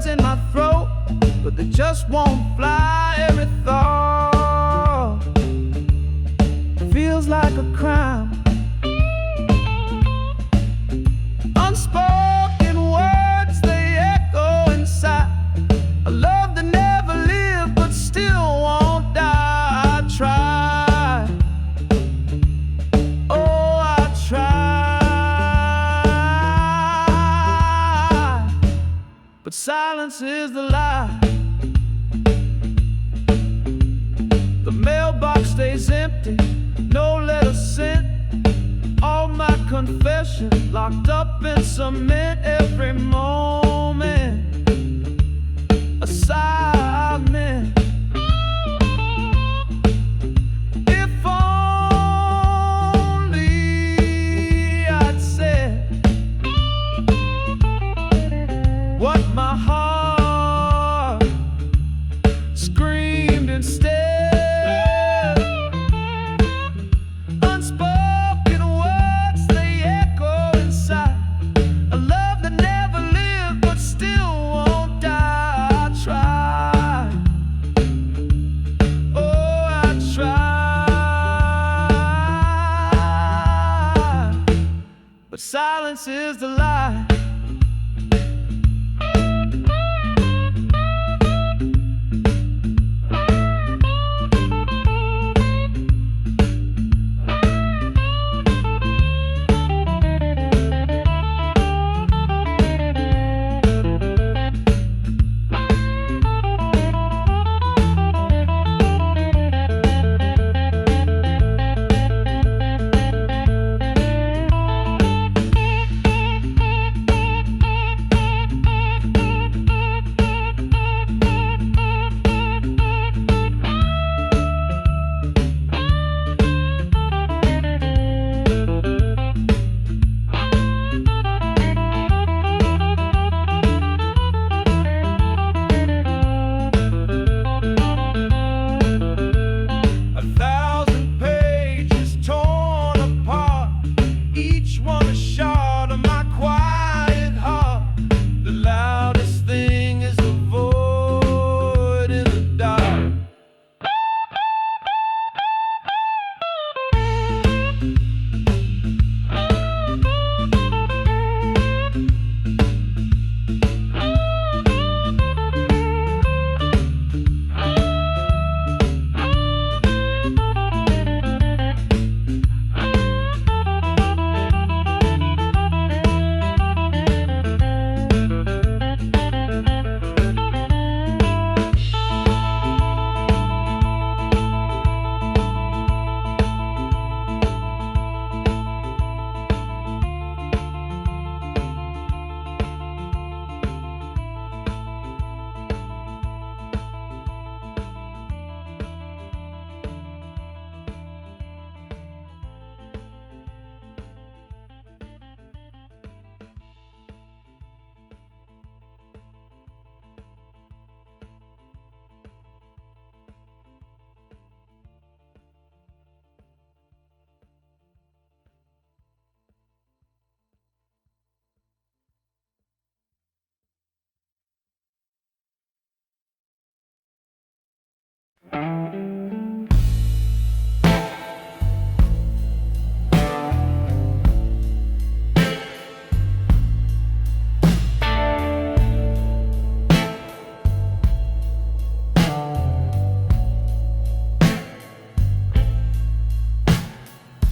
words in my throat, but they just won't fly. Every thought feels like a crime. Unspoken words, they echo inside. A love that never lived but still won't die. I try, oh I try, but silence is the lie. The mailbox stays empty, no letter sent. All my confessions locked up in cement. Every moment a sigh meant. If only I'd said what my heart screamed instead. Unspoken words, they echo inside. A love that never lived but still won't die. I try, oh I try, but silence is the lie.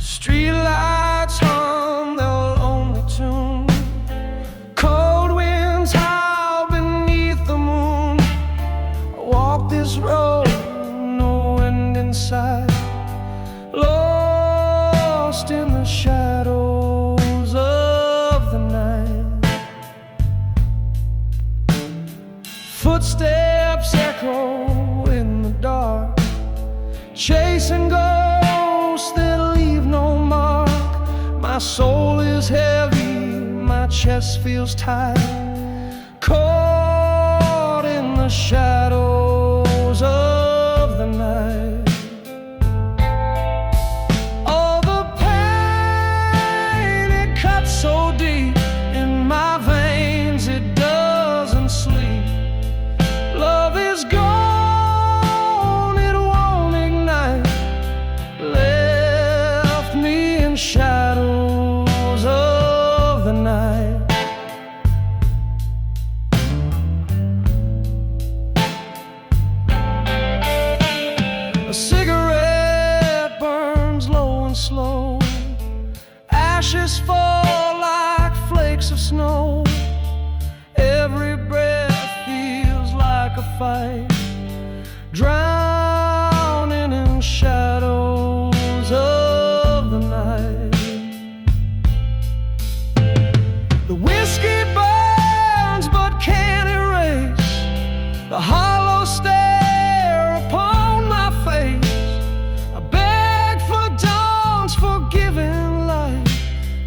Streetlights hum their lonely tune. Cold winds howl beneath the moon. I walk this road, no wind inside, lost in the shadows of the night. Footsteps echo in the dark, chasing ghosts that leave no mark. My soul is heavy, my chest feels tight, caught in the shadows of the night. All the pain, it cuts so deep in my veins, it doesn't sleep. fight, drowning in shadows of the night. The whiskey burns but can't erase the hollow stare upon my face. I beg for dawn's forgiving light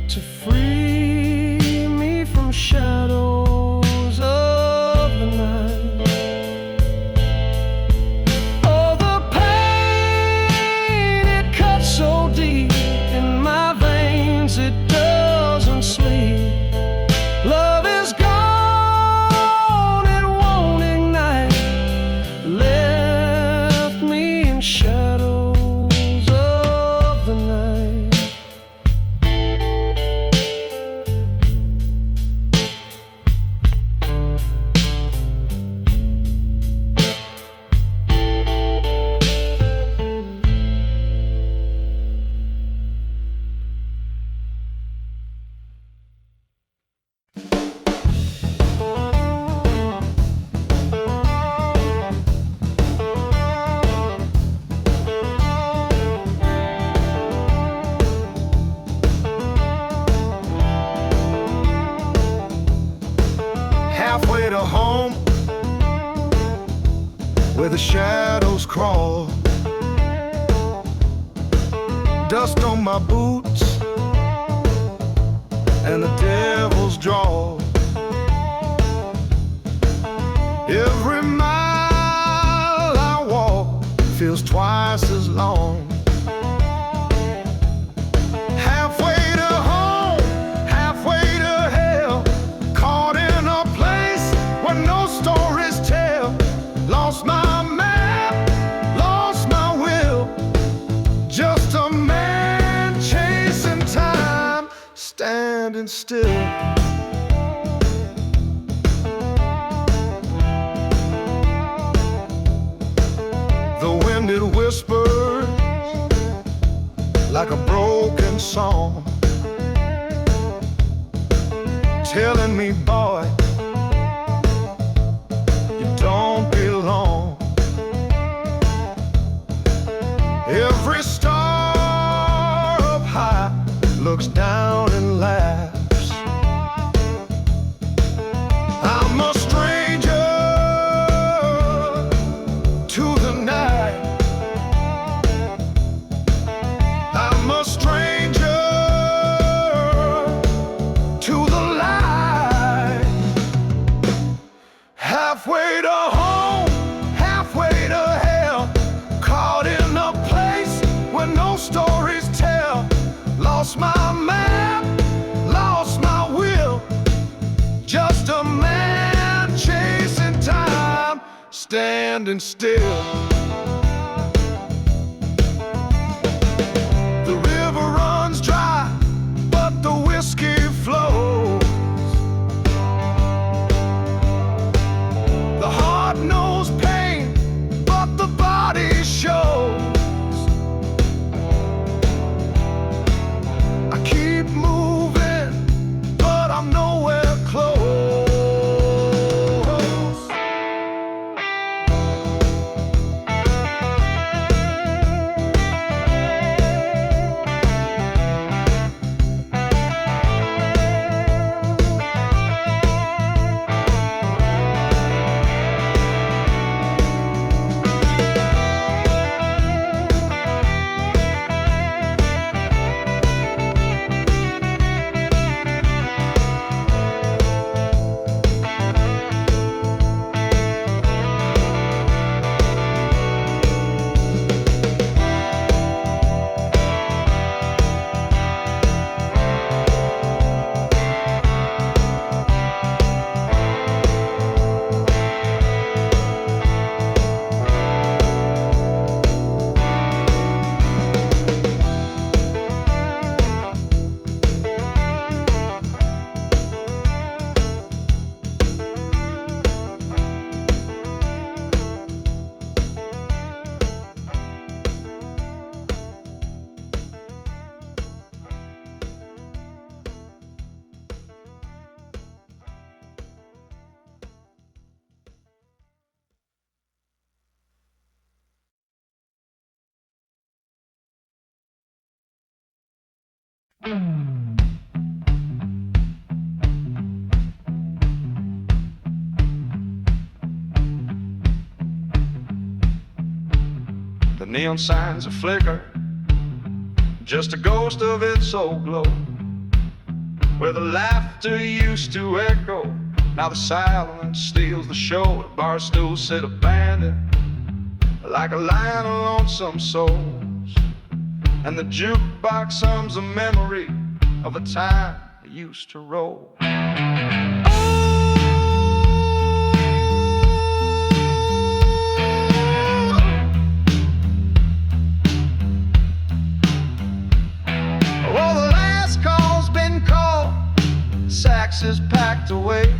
to free me from shadows of the night. Oh, the pain, it cuts so deep in my veins, it doesn't sleep. Love is gone, it won't ignite, left me in shadows of the night. Halfway to home, where the shadows crawl, dust on my boots and the devil's draw. Every mile I walk feels twice as long. Halfway to home, halfway to hell, caught in a place where no stories tell. Lost my map, lost my will, just a man chasing time, standing still. The wind, it whispers like a broken song, telling me, boy, you don't belong. Every star up high looks down and laughs. I'm a stranger to the night. I'm a stranger to the light. Halfway to home, halfway to hell, caught in a place where no stories tell. Lost my map, lost my will, just a man chasing time, standing still. The river runs dry, but the whiskey flows. The heart knows pain, but the body shows. I keep moving, but I'm nowhere close. The neon signs are flicker, just a ghost of its old glow. Where the laughter used to echo, now the silence steals the show. The bar stools sit abandoned, like a line of lonesome souls. And the jukebox hums a memory of a time that used to roll. Sax is packed away.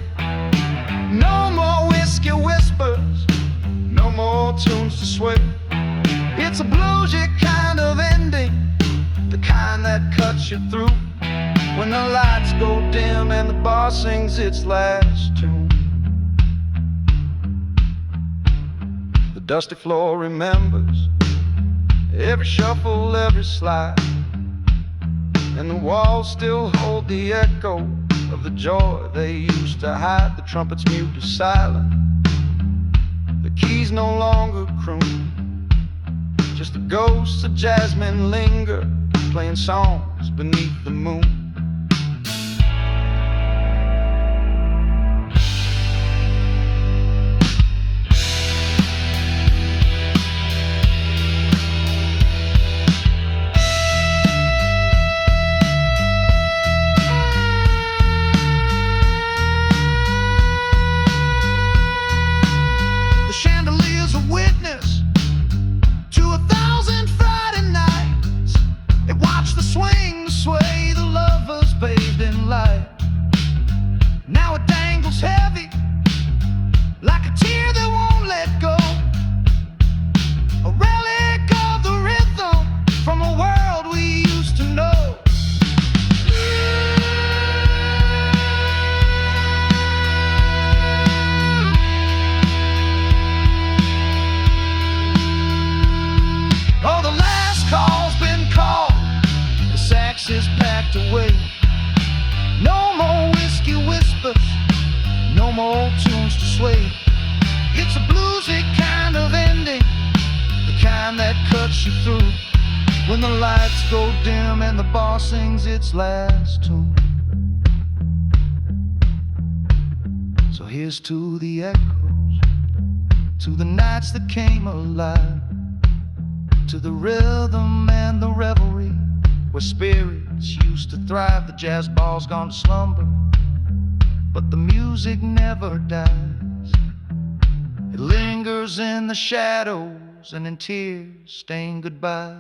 No more whiskey whispers, no more tunes to sway. It's a bluesy kind of ending, the kind that cuts you through. When the lights go dim and the bar sings its last tune. The dusty floor remembers every shuffle, every slide, and the walls still hold the echo of the joy they used to hide. The trumpet's mute is silent, the keys no longer croon. Just the ghosts of jasmine linger, playing songs beneath the moon. Now it dangles heavy, like a tear that won't let go. A relic of the rhythm from a world we used to know. Oh, the last call's been called, the sax is packed away. No more whiskey whispers, no more tunes to sway. It's a bluesy kind of ending, the kind that cuts you through. When the lights go dim and the bar sings its last tune. So here's to the echoes, to the nights that came alive, to the rhythm and the revelry, where spirits used to thrive. The jazz ball's gone to slumber, but the music never dies. It lingers in the shadows and in tear-stained goodbyes.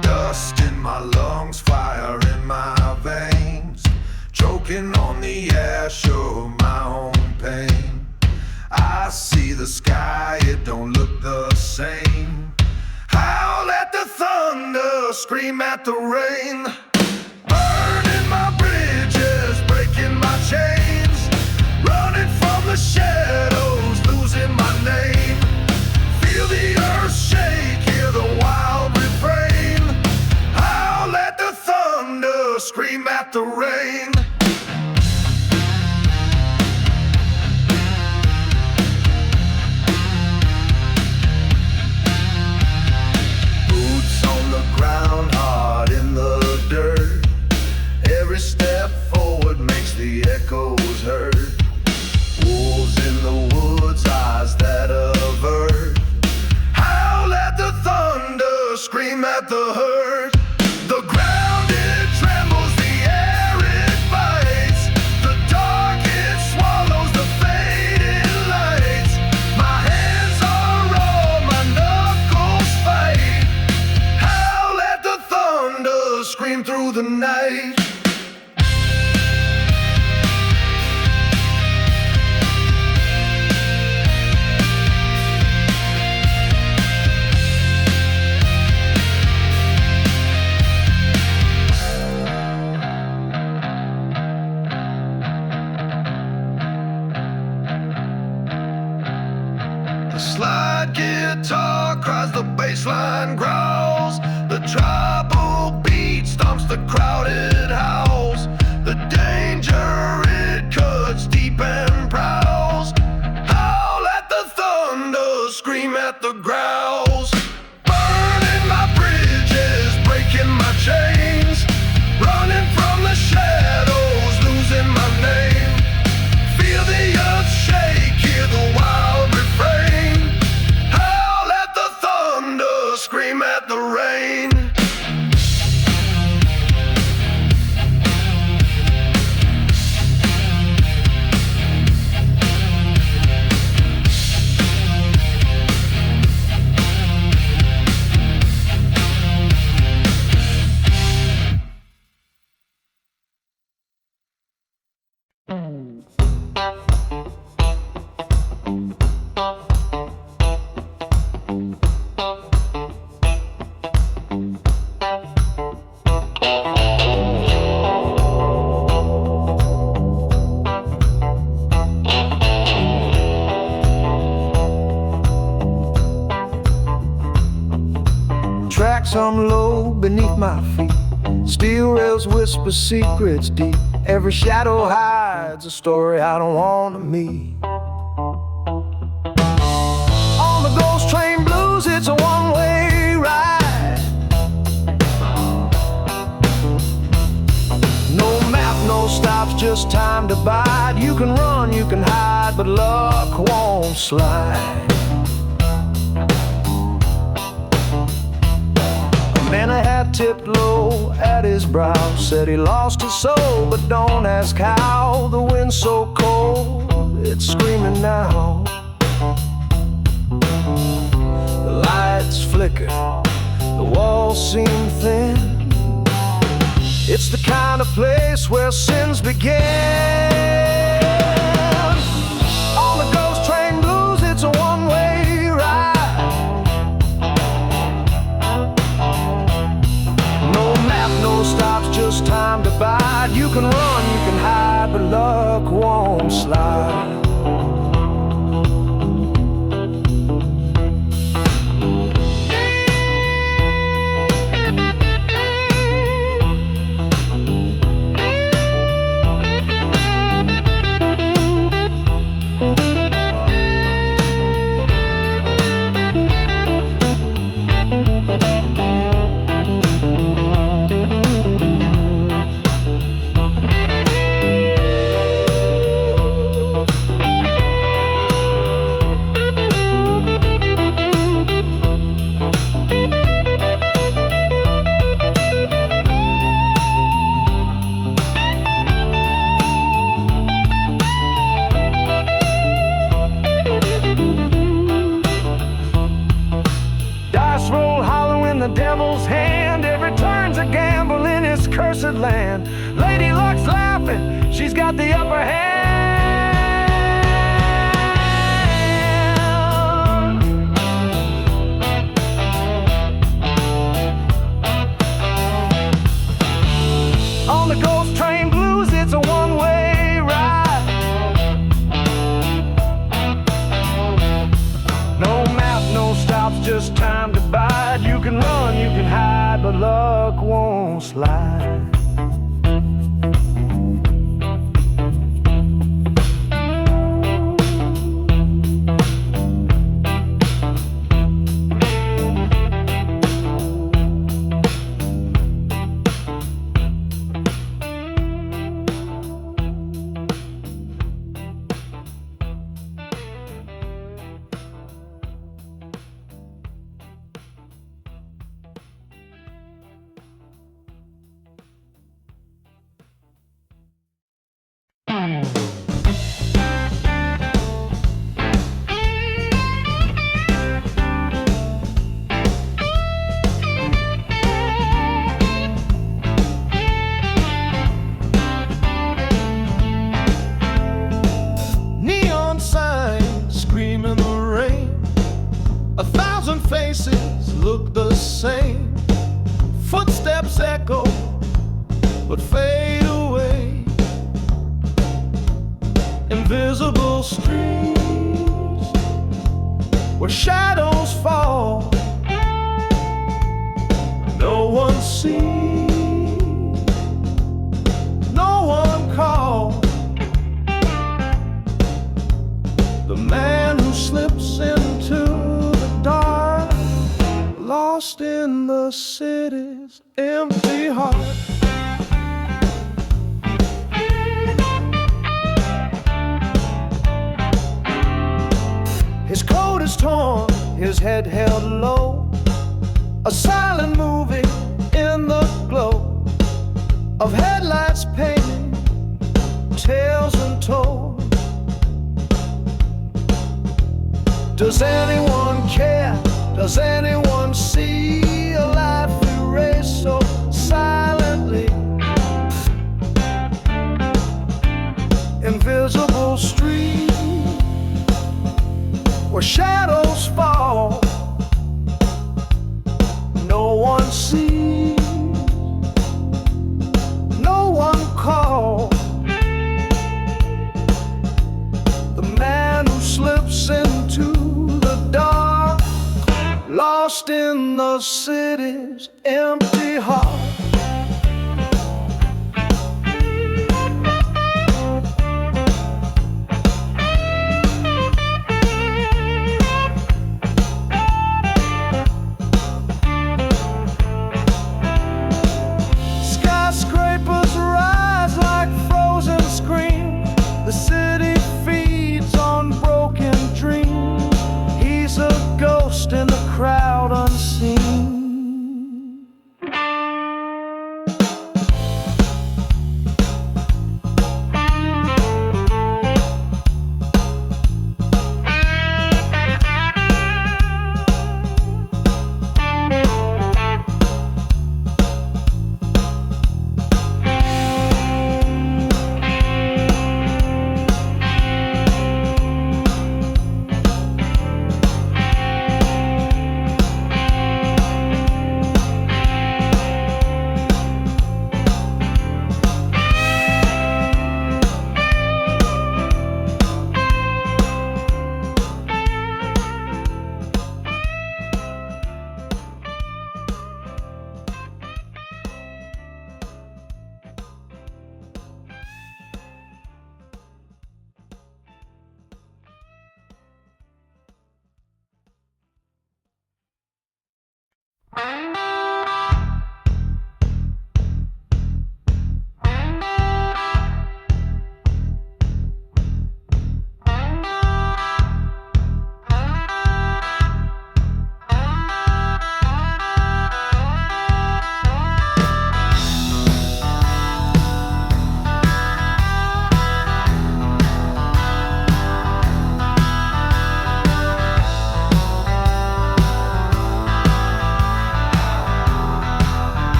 Dust in my lungs, fire in my veins, choking on the ash of my own pain. I see the sky, it don't look the same. Howl at the thunder, scream at the rain. Burning my bridges, breaking my chains, running from the shadows, losing my name. Feel the earth shake, hear the wild refrain. Howl at the thunder, scream at the rain. Boots on the ground, heart in the dirt. Every step forward makes the echoes heard. Wolves in the woods, eyes that avert. Howl at the thunder, scream at the hurt. The ground it trembles, the air it bites. The dark it swallows, the faded lights. My hands are raw, my knuckles fight. Howl at the thunder, scream through the night. baseline growls, the tribal beat stomps the crowded house. The danger it cuts deep and prowls. Howl at the thunder, scream at the growls. Burning my bridges, breaking my chains, running from the shadows, losing my name. Feel the earth shake, hear the wild refrain. Howl at the thunder, scream at the rain. Tracks on low beneath my feet, steel rails whisper secrets deep. Every shadow hides a story I don't want to meet. On the Ghost Train Blues, it's a one-way ride. No map, no stops, just time to bide. You can run, you can hide, but luck won't slide. Man, a hat tipped low at his brow, said he lost his soul, but don't ask how. The wind's so cold, it's screaming now. The lights flicker, the walls seem thin. It's the kind of place where sins begin. On the Ghost Train Blues, it's a one-way ride. No stops, just time to bide. You can run, you can hide, but luck won't slide. The devil's hand, every turn's a gamble in his cursed land. Lady Luck's laughing, she's got the upper hand. On the Ghost Train Blues, it's a one-way ride. No map, no stops, just time to bide. You can run, you can hide, but luck won't slide. Neon signs scream in the rain. 1,000 faces look the same. Footsteps echo but fade away. Invisible streets where shadows fall. sees, no one calls. The man who slips into the dark, lost in the city's empty heart. His coat is torn, his head held low, a silent movie in the glow of headlights painting tales untold. Does anyone care? Does anyone see a life erased so silently? Invisible street where shadows fall, no one sees, no one calls. The man who slips into the dark, lost in the city's empty heart. Skyscrapers rise like frozen screams. The city feeds on broken dreams. He's a ghost in the crowd unseen.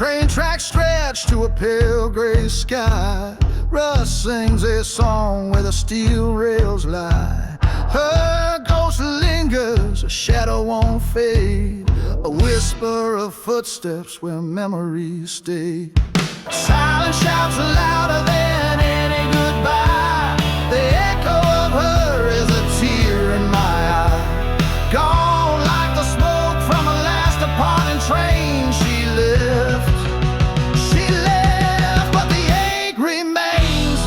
Train tracks stretch to a pale gray sky. Russ sings a song where the steel rails lie. Her ghost lingers, a shadow won't fade, a whisper of footsteps where memories stay. Silence shouts louder than any goodbye. The echo of her is a tear in my eye. Gone like the smoke from a last departing train. She left, but the ache remains.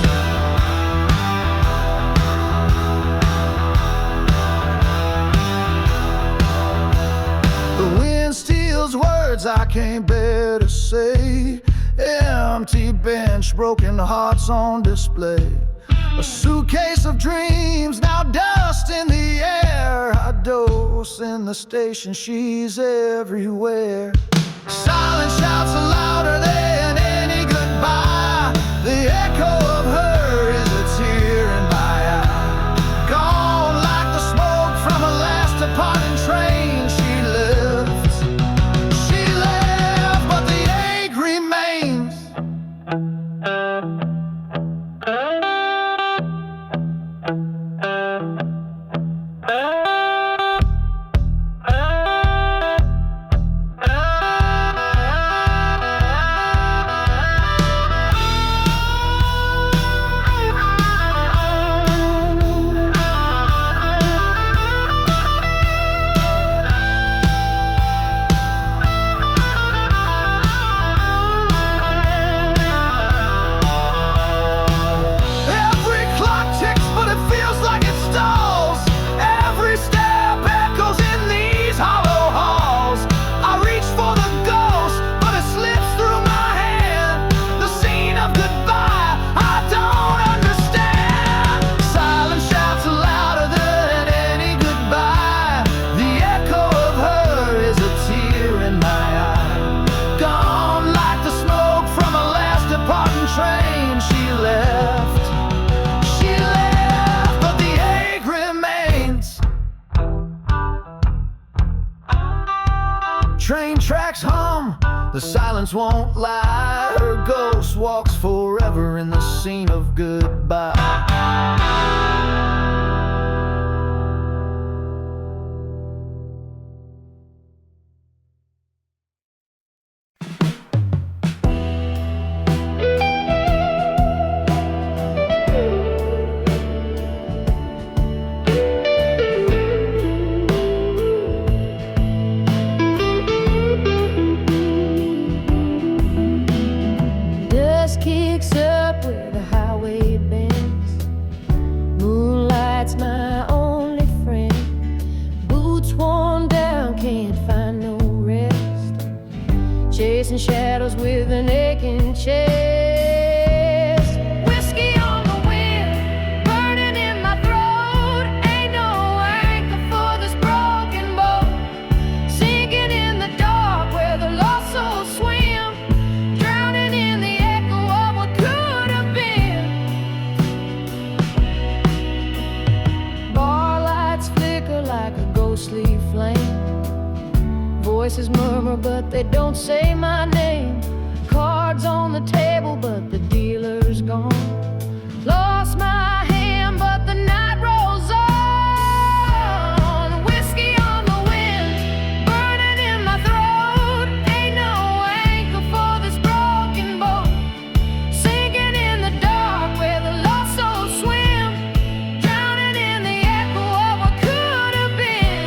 The wind steals words I can't bear to say. Empty bench, broken hearts on display. A suitcase of dreams, now dust in the air. I dose in the station, she's everywhere. Silence shouts louder than any goodbye. The echo of her is a tear in my eye. Gone like the smoke from a last departing train. She left, but the ache remains. train tracks hum, the silence won't lie. Her ghost walks forever in the scene of goodbye. Dust kicks up where the highway bends. Moonlight's my only friend. Boots worn down, can't find no rest. Chasing shadows with an aching chest. Whiskey on the wind, burning in my throat. Ain't no anchor for this broken boat. Sinking in the dark where the lost souls swim. Drowning in the echo of what could have been. Bar lights flicker like a ghostly flame. Voices murmur but they don't say my name. Cards on the table but the dealer's gone. Lost my hand but the night rolls on. Whiskey on the wind, burning in my throat. Ain't no anchor for this broken boat. Sinking in the dark where the lost souls swim. Drowning in the echo of what could have been.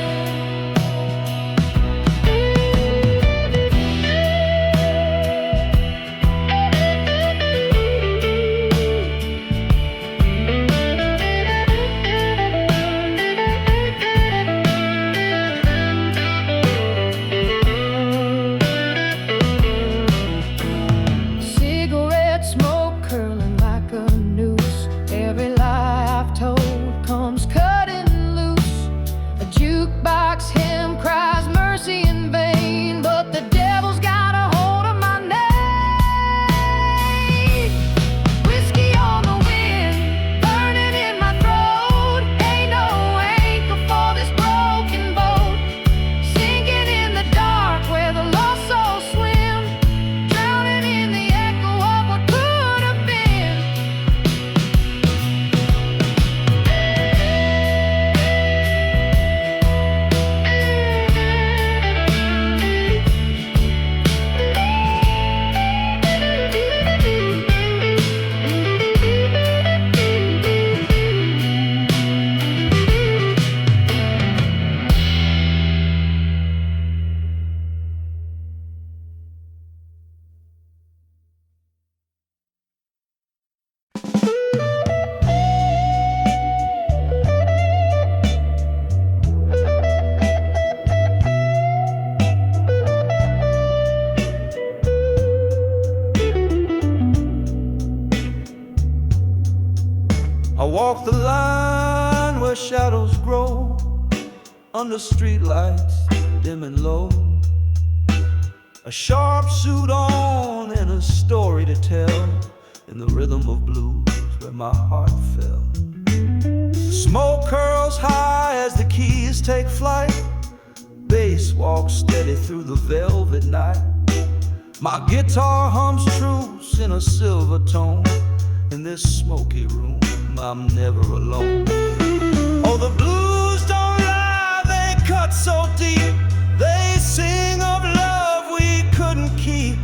Cigarette smoke curling like a noose. Every lie I've told comes cutting loose. A jukebox hymn cries mercy in vain, but the devil's got a hold of my name. Whiskey on the wind, burning in my throat. Ain't no anchor for this broken boat. Sinking in the dark where the lost souls swim. Drowning in the echo of what could have been. I walk the line where shadows grow, under streetlights dimming low. A sharp suit on and a story to tell, in the rhythm of blues where my heart fell. Smoke curls high as the keys take flight. Bass walks steady through the velvet night. My guitar hums truths in a silver tone. In this smoky room, I'm never alone. Oh, the blues don't lie, they cut so deep. They sing of love we couldn't keep.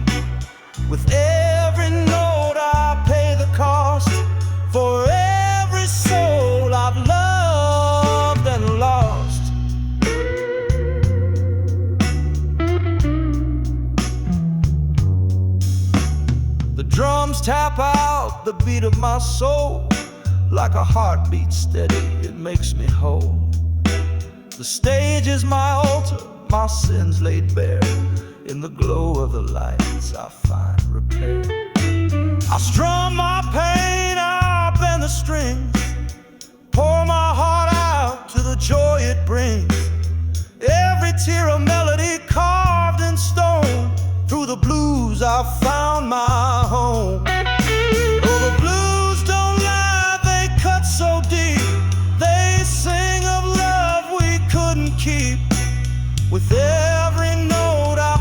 With every note I pay the cost for every soul I've loved and lost. The drums tap out the beat of my soul. Like a heartbeat steady, it makes me whole. The stage is my altar, my sins laid bare. In the glow of the lights I find repair. I strum my pain up and the strings, pour my heart out to the joy it brings. Every tear a melody carved in stone. Through the blues I found my home. Oh, the blues don't lie, they cut so deep. They sing of love we couldn't keep. With every note I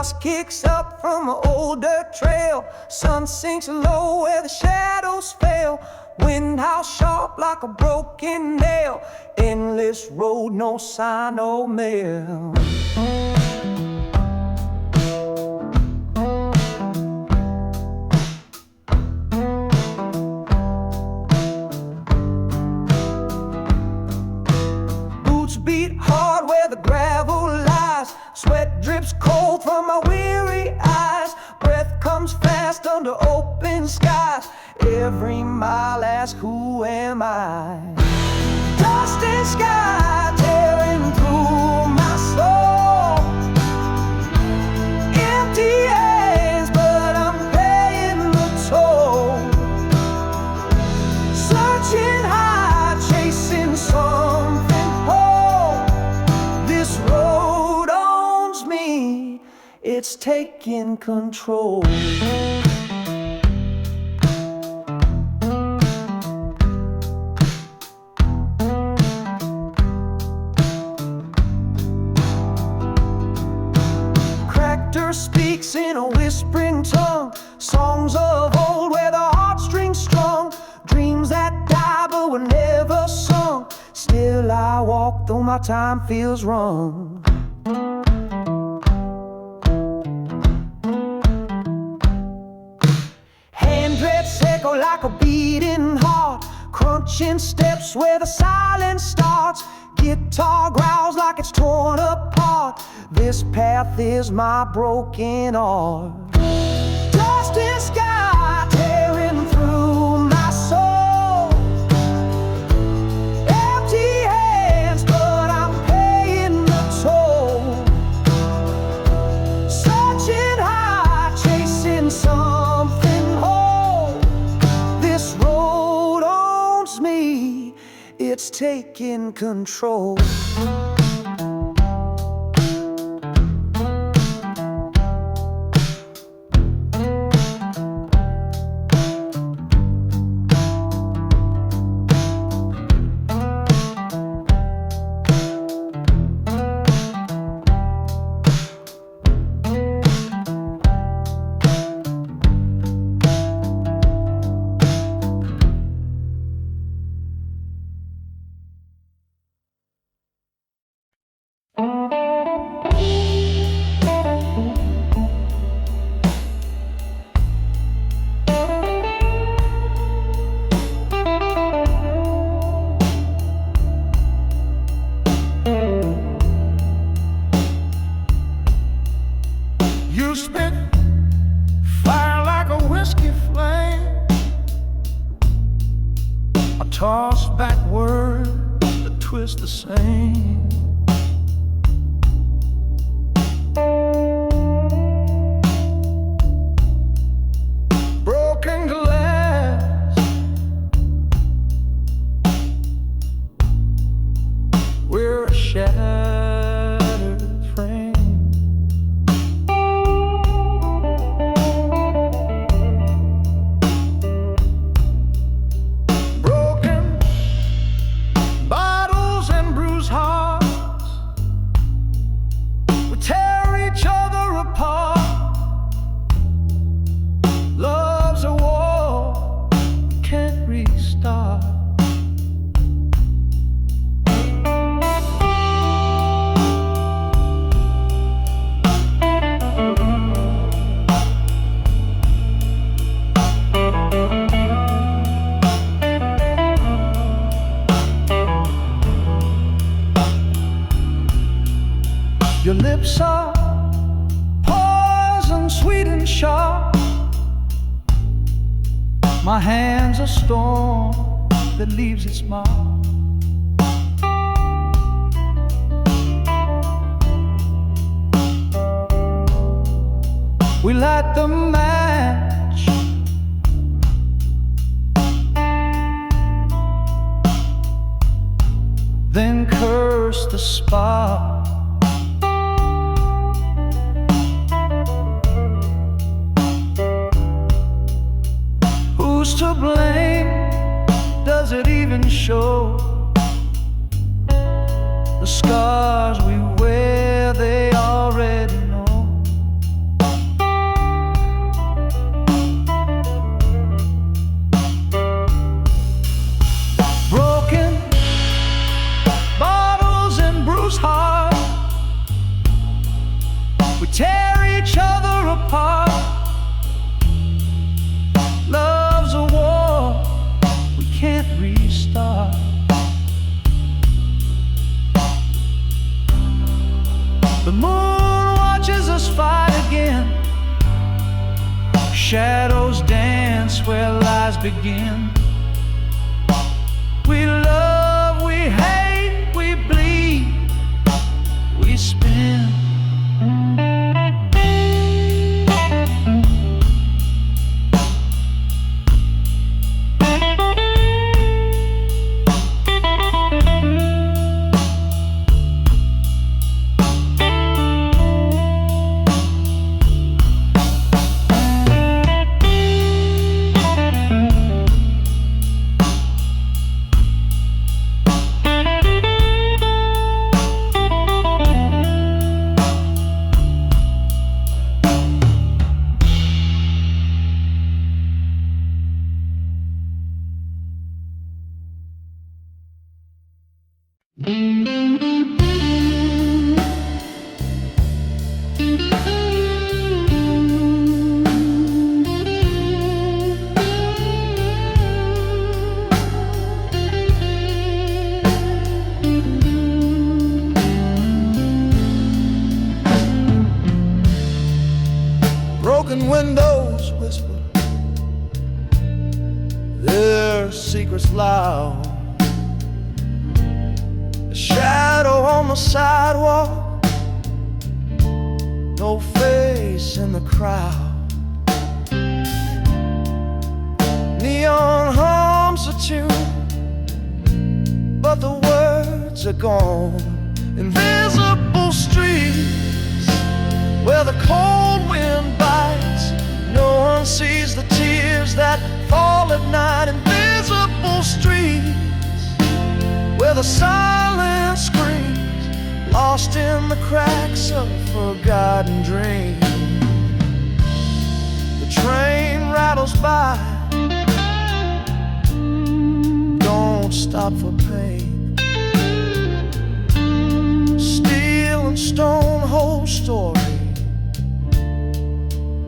dust kicks up from an old dirt trail. Sun sinks low where the shadows fell. Wind howls sharp like a broken nail. Endless road, no sign, no mail. Boots beat hard where the gravel lies. Sweat drips cold from my weary eyes. Breath comes fast under open skies. Every mile asks, who am I? Dust and sky tearing through my soul. Empty hands, but I'm paying the toll. Searching high, chasing something whole. This road owns me, it's taking control. Speaks in a whispering tongue. Songs of old where the heartstrings strung. Dreams that die but were never sung. Still I walk though my time feels wrong. Handwrits echo like a beating heart. Crunching steps where the silence starts. Guitar growls like it's torn apart. This path is my broken art. Dust and sky tearing through my soul. Empty hands, but I'm paying the toll. Searching high, chasing something whole. This road owns me, it's taking control. You spit fire like a whiskey flame. I toss back words that twist the same. Broken glass, we're a shattered frame. Love's a war, can't restart. Your lips are poison, sweet and sharp. My hand's a storm that leaves its mark. We light the match, then curse the spark. Who's to blame? Does it even show? The scars we wear, they already know. star. The moon watches us fight again. Shadows dance where lies begin. We love, we hate, we bleed, we spin. Broken windows whisper their secrets loud. A shadow on the sidewalk, no face in the crowd. Neon hums a tune, but the words are gone. Invisible streets where the cold wind bites, no one sees the tears that fall at night. Invisible streets where the silence screams, lost in the cracks of a forgotten dream. The train rattles by, don't stop for pain. Steel and stone whole story,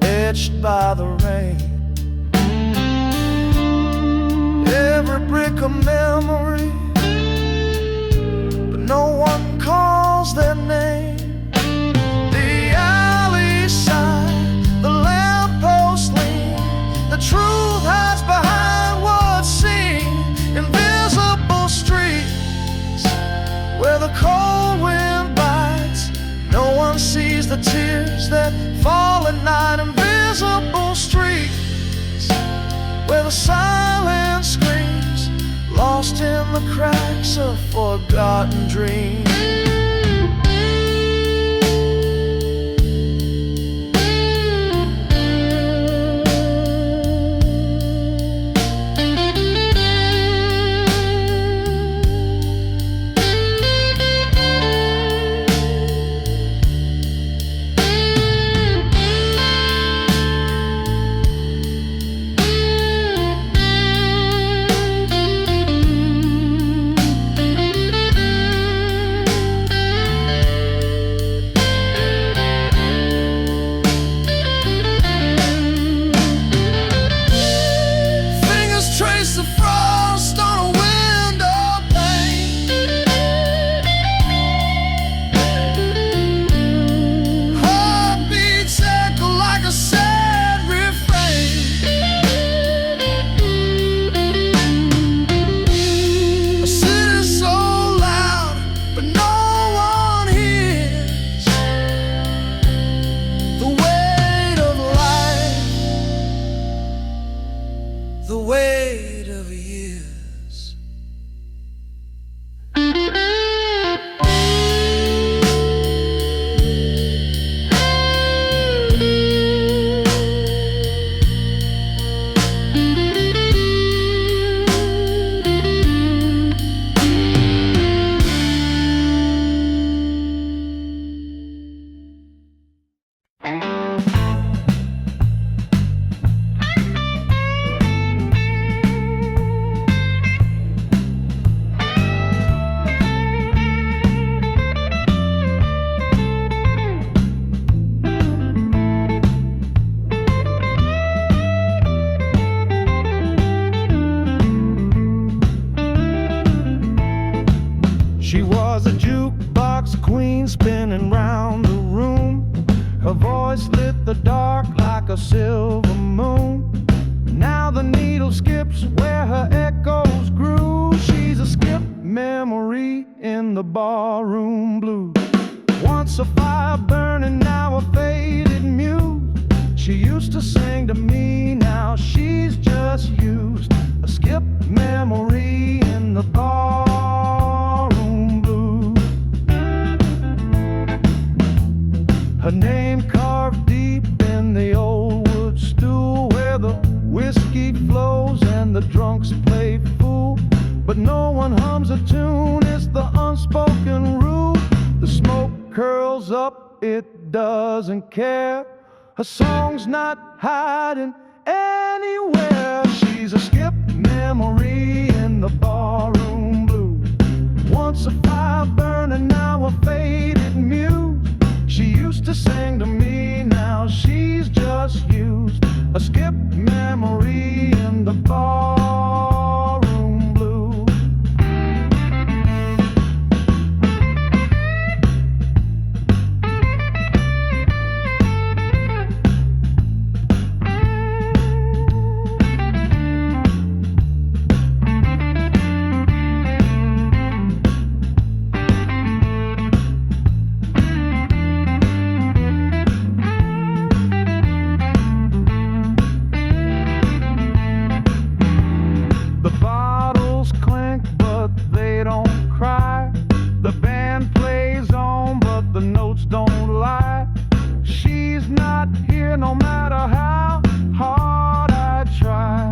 etched by the rain. Every brick a memory, but no one calls their name. The alley side, the lamppost lean, the truth hides behind what's seen. Invisible streets where the cold wind bites, no one sees the tears that fall at night. Invisible streets where the silence screams, lost in the cracks of forgotten dreams. was a jukebox queen spinning round the room. Her voice lit the dark like a silver moon. Now the needle skips where her echoes grew. She's a skip memory in the barroom blues. Once a fire burning, now a faded muse. She used to sing to me, now she's just used. A skip memory in the barroom blues. Her name carved deep in the old wood stool, where the whiskey flows and the drunks play fool. But no one hums a tune, it's the unspoken rule. The smoke curls up, it doesn't care. Her song's not hiding anywhere. She's a skip memory in the barroom blues. Once a fire burning, now a faded muse. She used to sing to me, now she's just used. A skip memory in the barroom blues. The band plays on, but the notes don't lie. She's not here no matter how hard I try.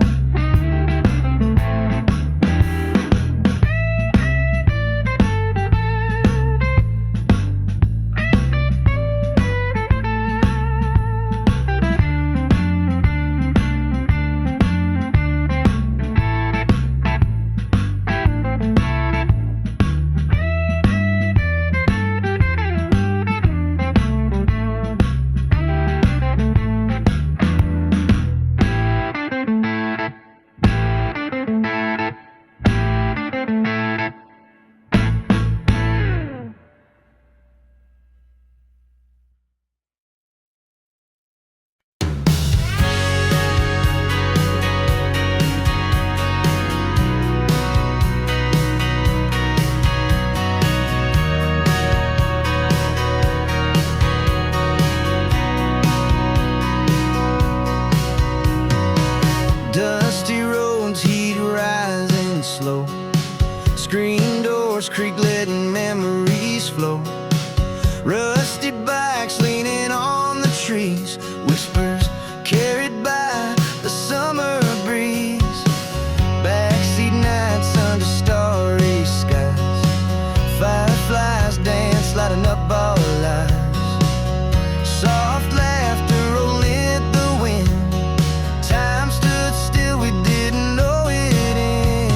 Dusty roads, heat rising slow. Screen doors creak, letting memories flow. Rusty bikes leaning on the trees. Whispers carried by the summer breeze. Backseat nights under starry skies. Fireflies dance, lighting up our lives. Soft laughter rolling the wind. Time stood still, we didn't know it in.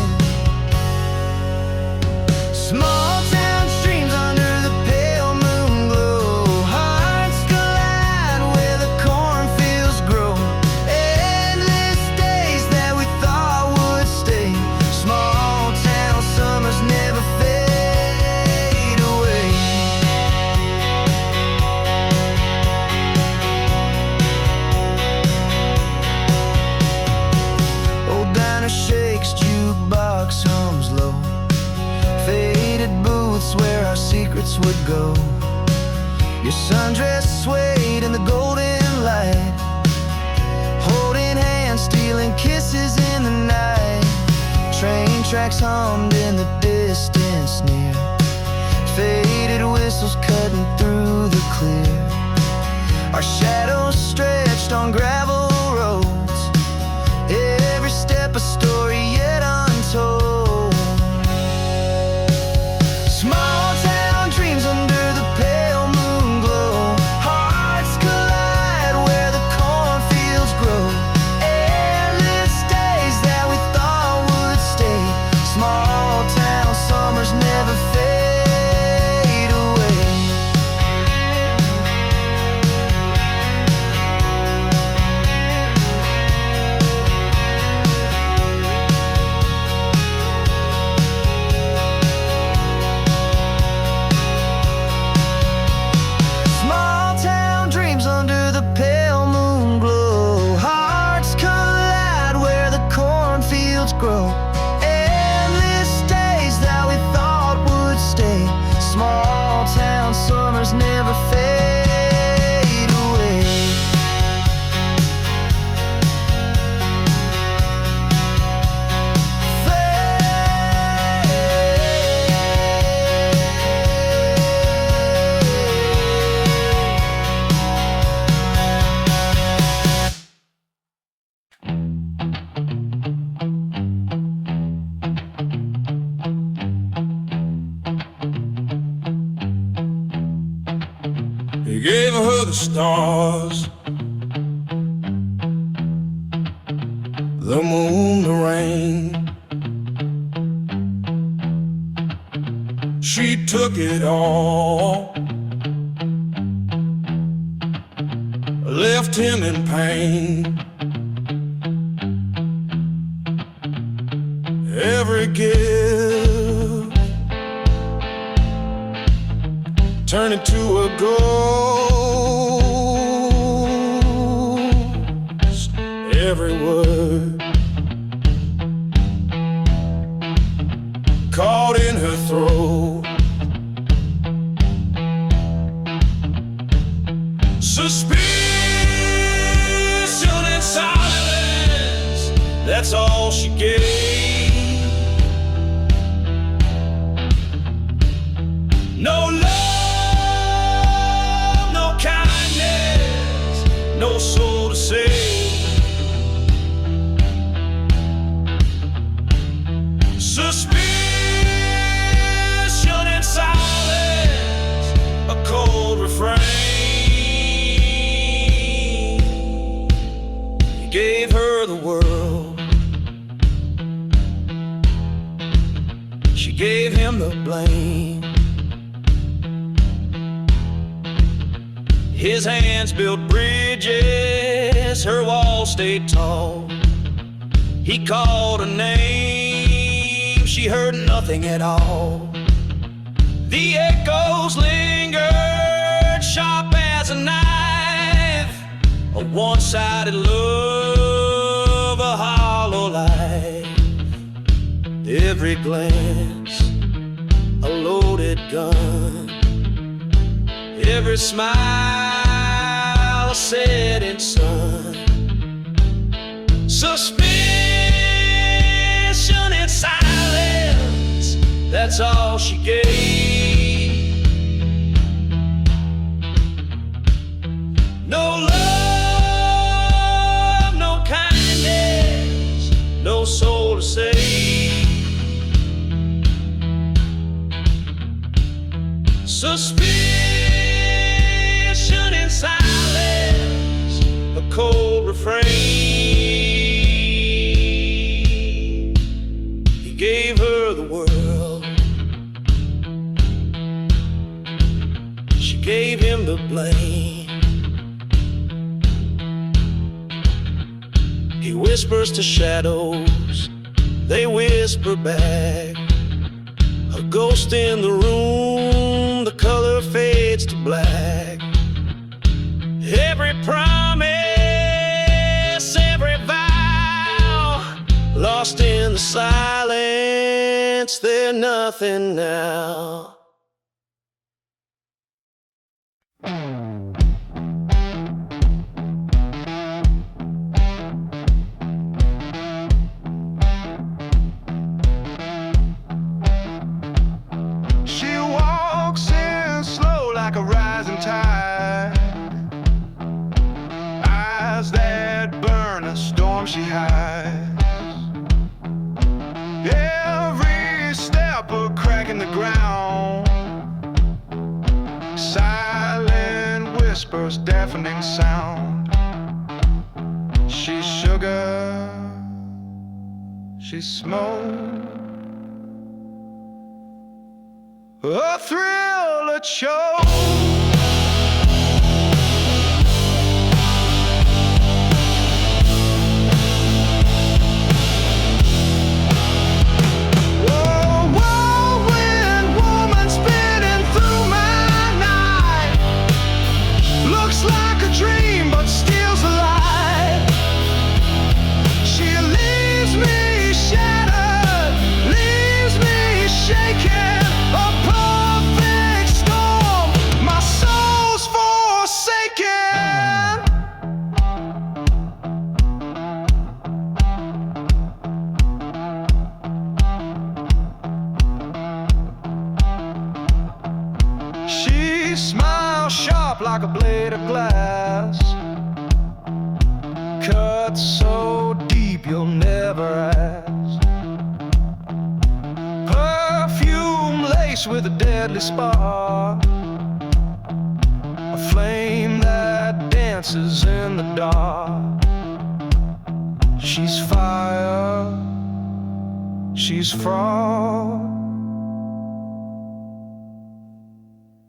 Small town streams under the pale moon glow. Hearts collide where the cornfields grow. Endless days that we thought would stay. Small town summers never fade away. Old diner shakes, jukebox hums low. Faded booths where our secrets would go. Your sundress swayed in the golden light. Holding hands, stealing kisses in the night. Train tracks hummed in the distance near. Faded whistles cutting through the clear. Our shadows stretched on gravel roads. Every step a story yet untold. Small town dreams under the pale moon glow. Hearts collide where the cornfields grow. Endless days that we thought would stay. Small town summers never fade away. grow. Endless days that we thought would stay. Small town summers never fade away. He gave her the stars, the moon, the rain. She took it all, left him in pain. Every gift turned into a ghost. Every word caught in her throat. Suspicion and silence, that's all she gave. No love, no kindness, no soul to save. Suspicion and silence, a cold refrain. He gave her the world, she gave him the blame. His hands built bridges, her walls stayed tall. He called her name, she heard nothing at all. The echoes lingered, sharp as a knife. A one-sided love, a hollow life. Every glance, a loaded gun. Every smile, a setting sun. Suspicion and silence, that's all she gave. No love, no kindness, no soul to save. Suspicion and silence, a cold refrain. He gave her the world, she gave him the blame. He whispers to shadows, they whisper back. A ghost in the room, the color fades to black. Every promise, every vow, lost in the silence, they're nothing now. She walks in slow like a rising tide. Eyes that burn, a storm she hides. Every step a crack in the ground. Silent whispers, deafening sound. She's sugar, she's smoke. A thrill, a choke. Whirlwind woman spinning through my night. Looks like a dream but steals the light. She leaves me shattered. like a blade of glass, cut so deep you'll never ask. Perfume laced with a deadly spark, a flame that dances in the dark. She's fire, she's frost,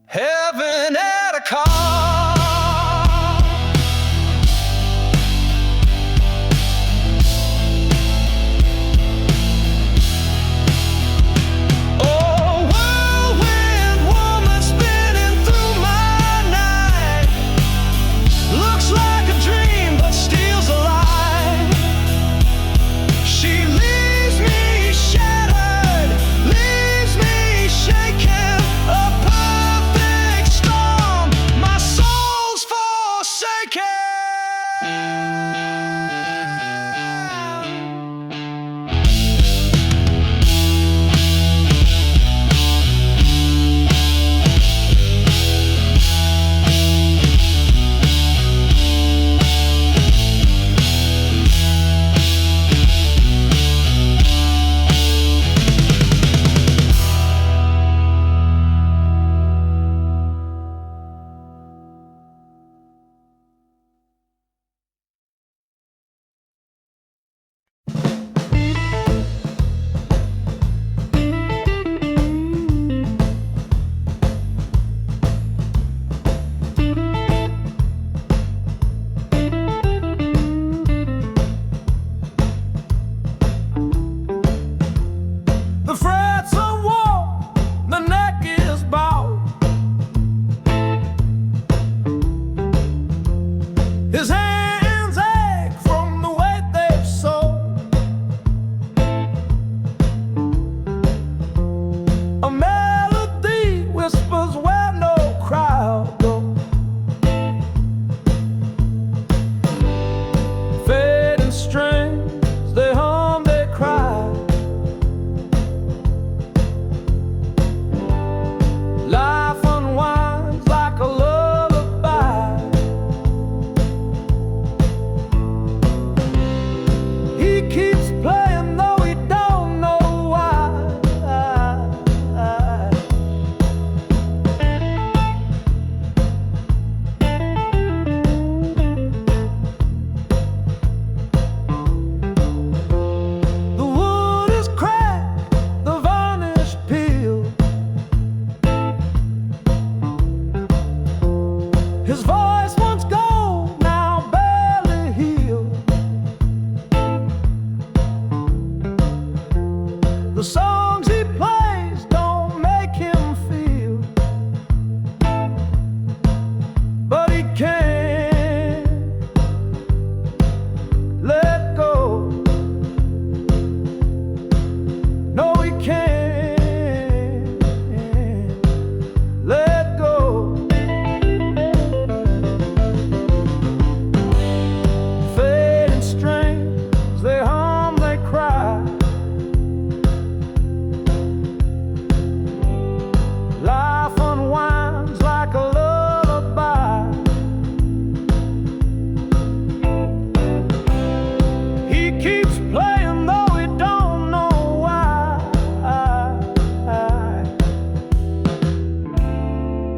heaven at a cost.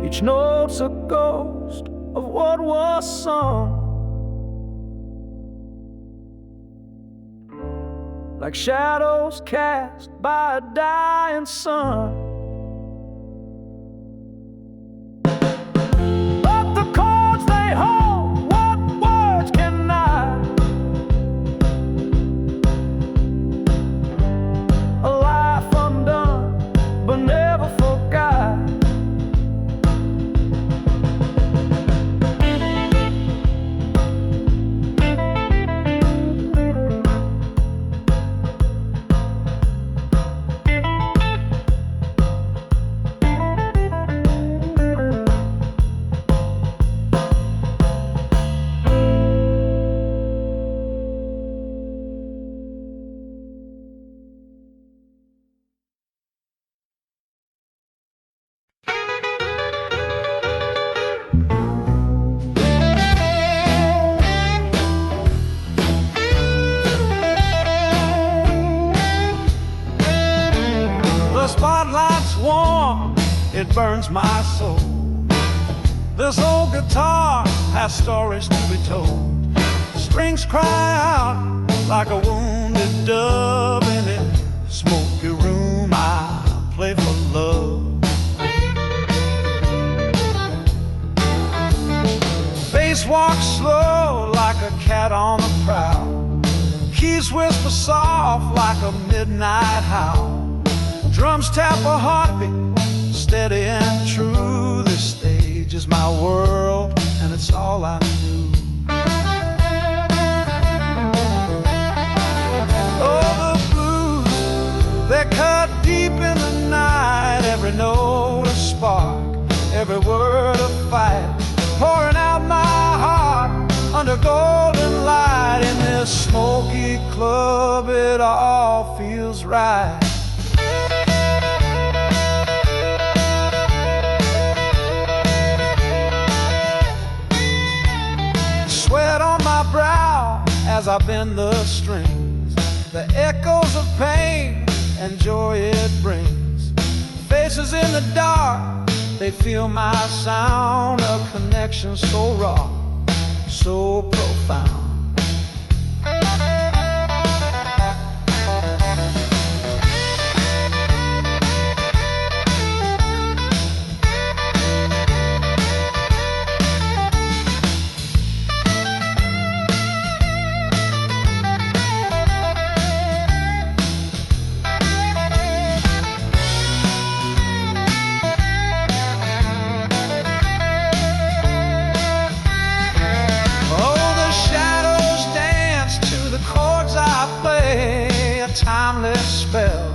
Each note's a ghost of what was sung, like shadows cast by a dying sun. But the chords they hold, what words can I? A life undone, but never forgot. warm, it burns my soul. This old guitar has stories to be told. Strings cry out like a wounded dove. In its smoky room I play for love. Bass walks slow like a cat on the prowl. Keys whisper soft like a midnight howl. Drums tap a heartbeat, steady and true. This stage is my world, and it's all I knew. Oh, the blues, they cut deep in the night. Every note a spark, every word a fight. Pouring out my heart under golden light. In this smoky club, it all feels right. Sweat on my brow as I bend the strings. The echoes of pain and joy it brings. Faces in the dark, they feel my sound. A connection so raw, so profound. Timeless spell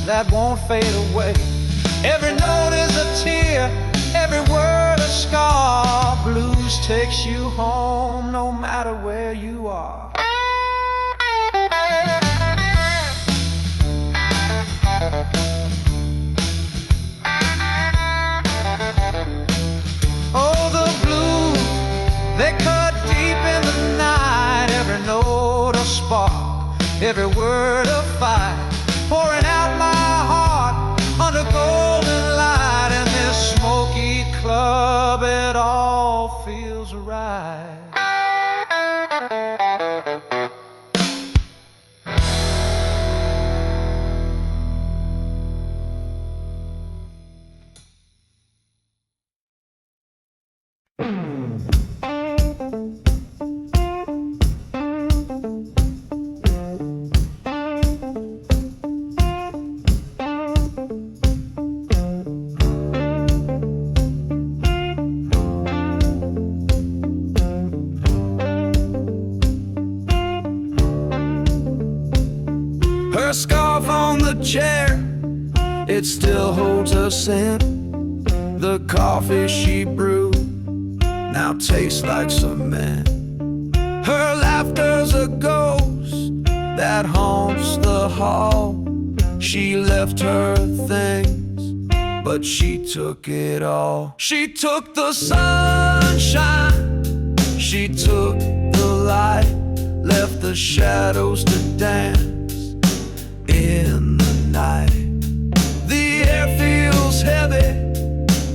that won't fade away. Every note is a tear, every word a scar. Blues takes you home no matter where you are. Oh, the blues, they cut deep in the night. Every note a spark, every word a fight. Pouring out my heart under golden light. In this smoky club, it all feels right. Her scarf on the chair, it still holds her scent. The coffee she brewed now tastes like cement. Her laughter's a ghost that haunts the hall. She left her things, but she took it all. She took the sunshine, she took the light, left the shadows to dance in the night. The air feels heavy,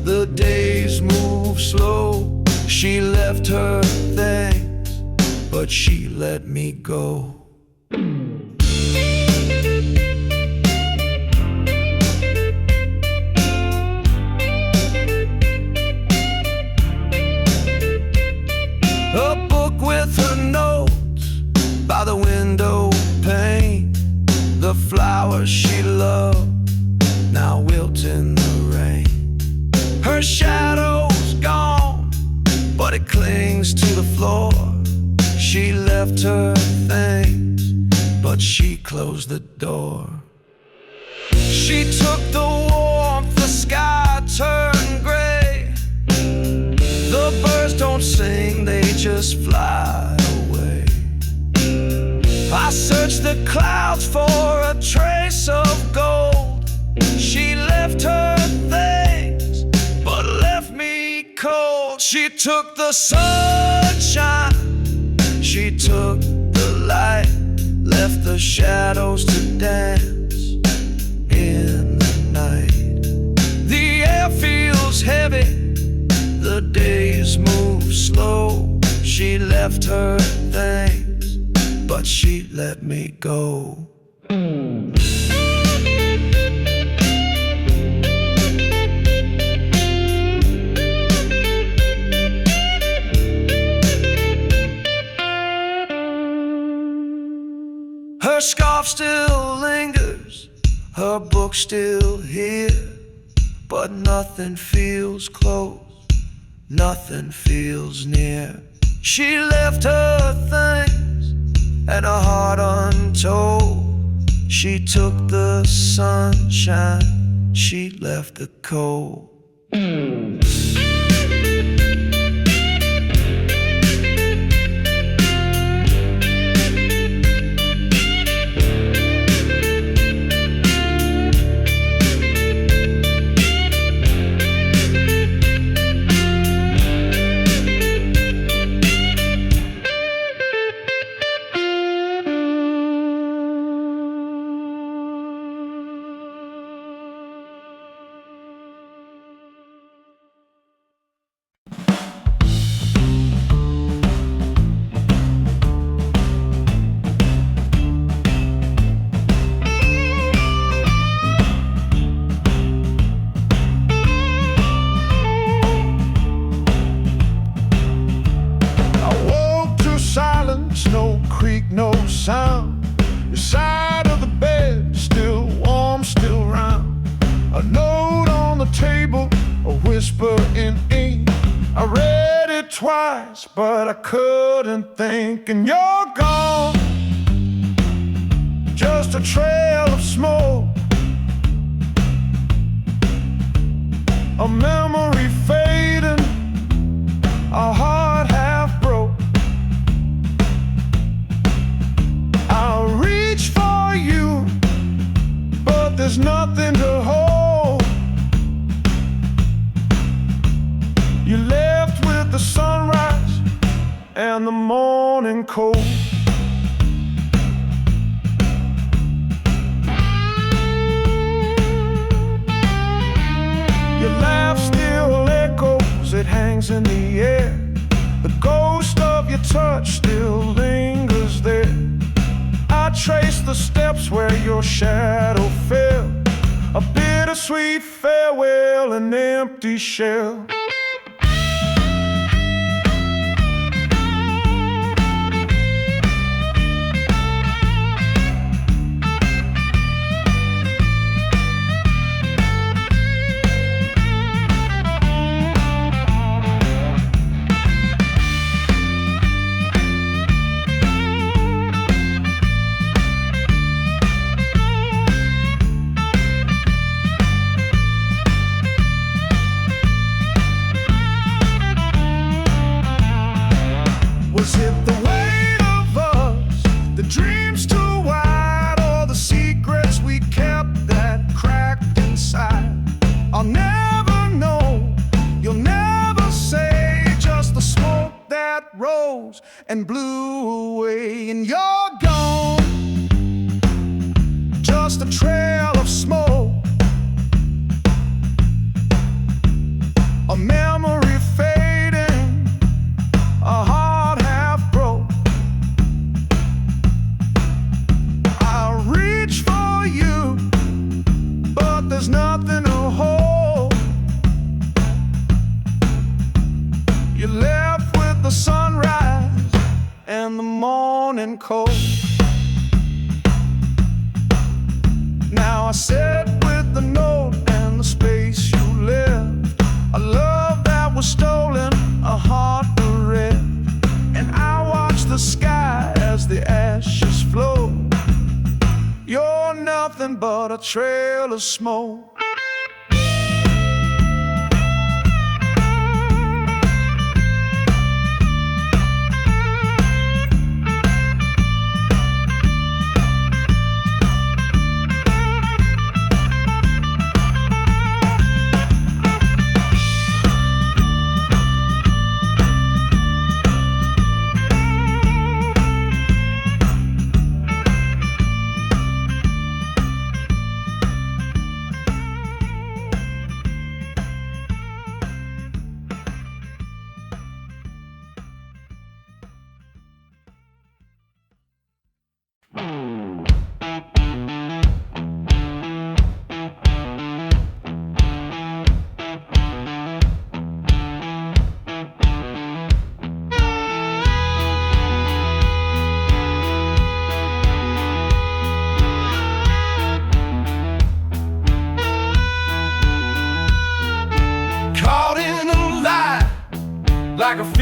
the days move slow. She left her things, but she let me go. A book with her notes by the window pane. The flowers she loved now wilt in the rain. Her shadow's gone, but it clings to the floor. She left her things, but she closed the door. She took the warmth, the sky turned gray. The birds don't sing, they just fly away. I searched the clouds for a trace of gold. She left her things, but left me cold. She took the sunshine, she took the light, left the shadows to dance in the night. let me go. Her scarf still lingers, her book still here, but nothing feels close, nothing feels near. She left her things and her heart untold. She took the sunshine, she left the cold. No creak, no sound. Your side of the bed, still warm, still round. A note on the table, a whisper in ink. I read it twice, but I couldn't think. And you're gone, just a trail of smoke, a memory fading, a heart half broke. I'll reach for you, but there's nothing to hold. You left with the sunrise and the morning cold. Your laugh still echoes, it hangs in the air. The ghost of your touch still lingers there. I trace the steps where your shadow fell, a bittersweet farewell, an empty shell. Was it the weight of us, the dreams too wide, or the secrets we kept that cracked inside? I'll never know, you'll never say, just the smoke that rose and blew away. And you're gone, just a trail of smoke, a memory fading, a heart half broke. I'll reach for you, but there's nothing to hold. You left with the sunrise and the morning cold. Now I sit with the note and the space you left, a love that was stolen, a heart bereft. And I watch the sky as the ashes flow. You're nothing but a trail of smoke.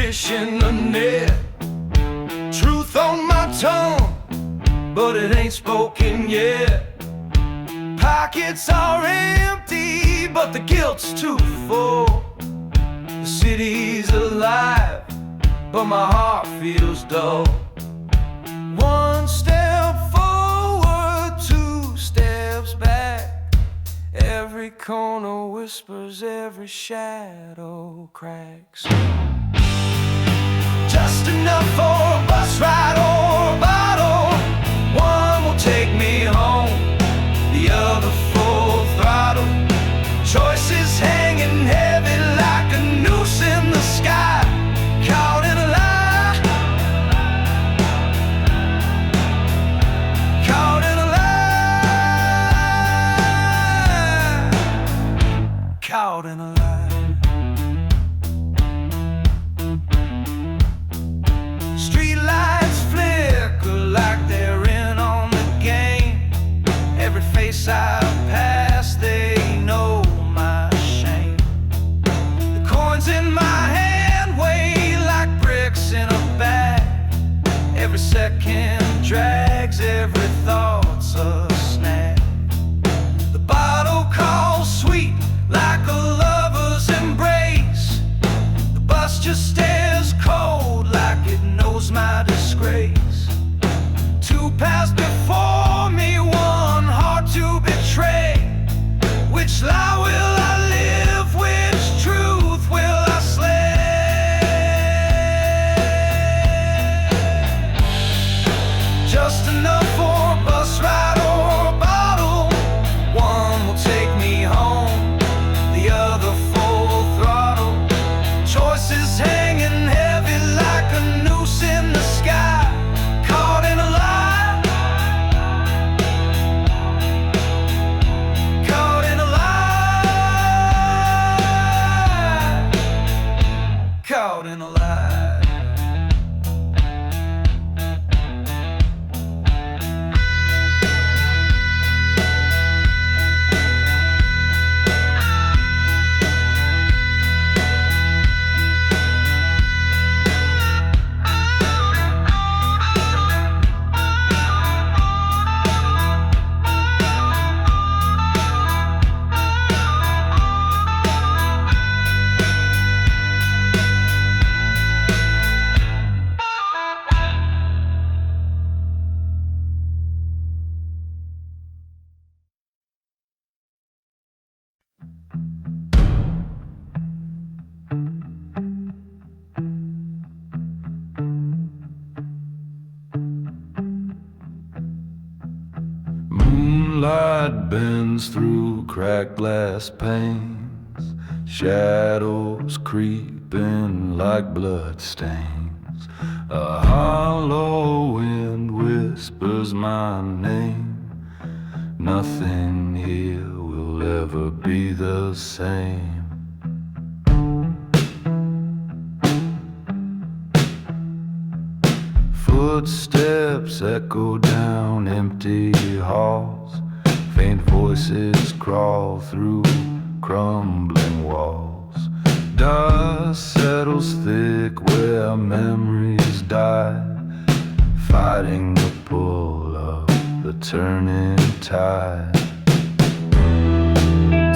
fish in the net. Truth on my tongue, but it ain't spoken yet. Pockets are empty, but the guilt's too full. The city's alive, but my heart feels dull. One step forward, two steps back. Every corner whispers, every shadow cracks. Just enough for a bus ride or a bottle. One will take me home, the other full throttle. Choices hanging heavy like a noose in the sky. Caught in a lie, caught in a lie, caught in a lie. Streetlights flicker like they're in on the game. Every face I pass, they know my shame. The coins in my hand weigh like bricks in a bag. Every second drags, every thought's a snag. The bottle calls sweet like a lover's embrace. The bus just stares cold like it knows my disgrace. Two paths before me, one heart to betray. Which lie will I live? Which truth will I slay? Just enough for a bus ride or a bottle. One will take me home, the other full throttle. Choices hanging heavy like a noose in the sky. Caught in a lie, caught in a lie, caught in a lie. Moonlight bends through cracked glass panes. Shadows creeping like blood stains. A hollow wind whispers my name. Nothing here will ever be the same. Footsteps echo down empty halls. Faint voices crawl through crumbling walls. Dust settles thick where memories die, fighting the pull of the turning tide.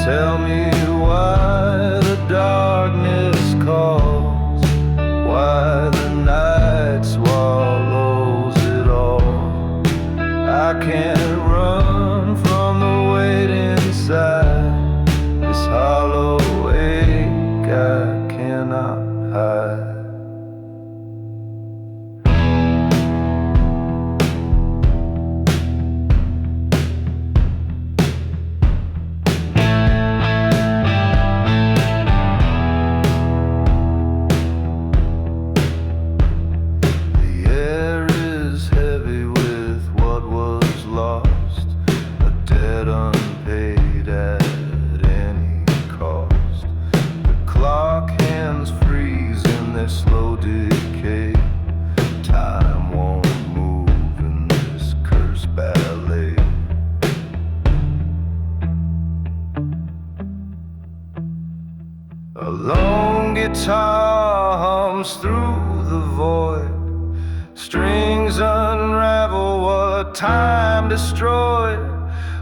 Tell me why the darkness calls, why the night swallows it all. I can't run from the weight inside, this hollow ache I cannot hide. A lone guitar comes through the void. Strings unravel what time destroyed.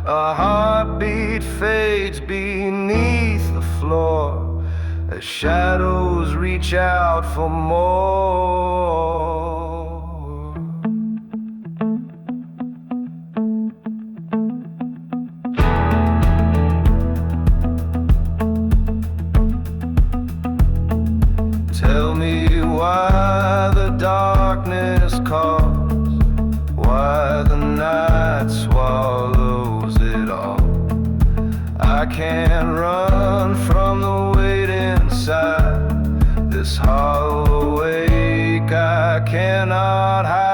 A heartbeat fades beneath the floor as shadows reach out for more. Tell me why the darkness calls, why the night swallows it all. I can't run from the weight inside this hollow ache I cannot hide.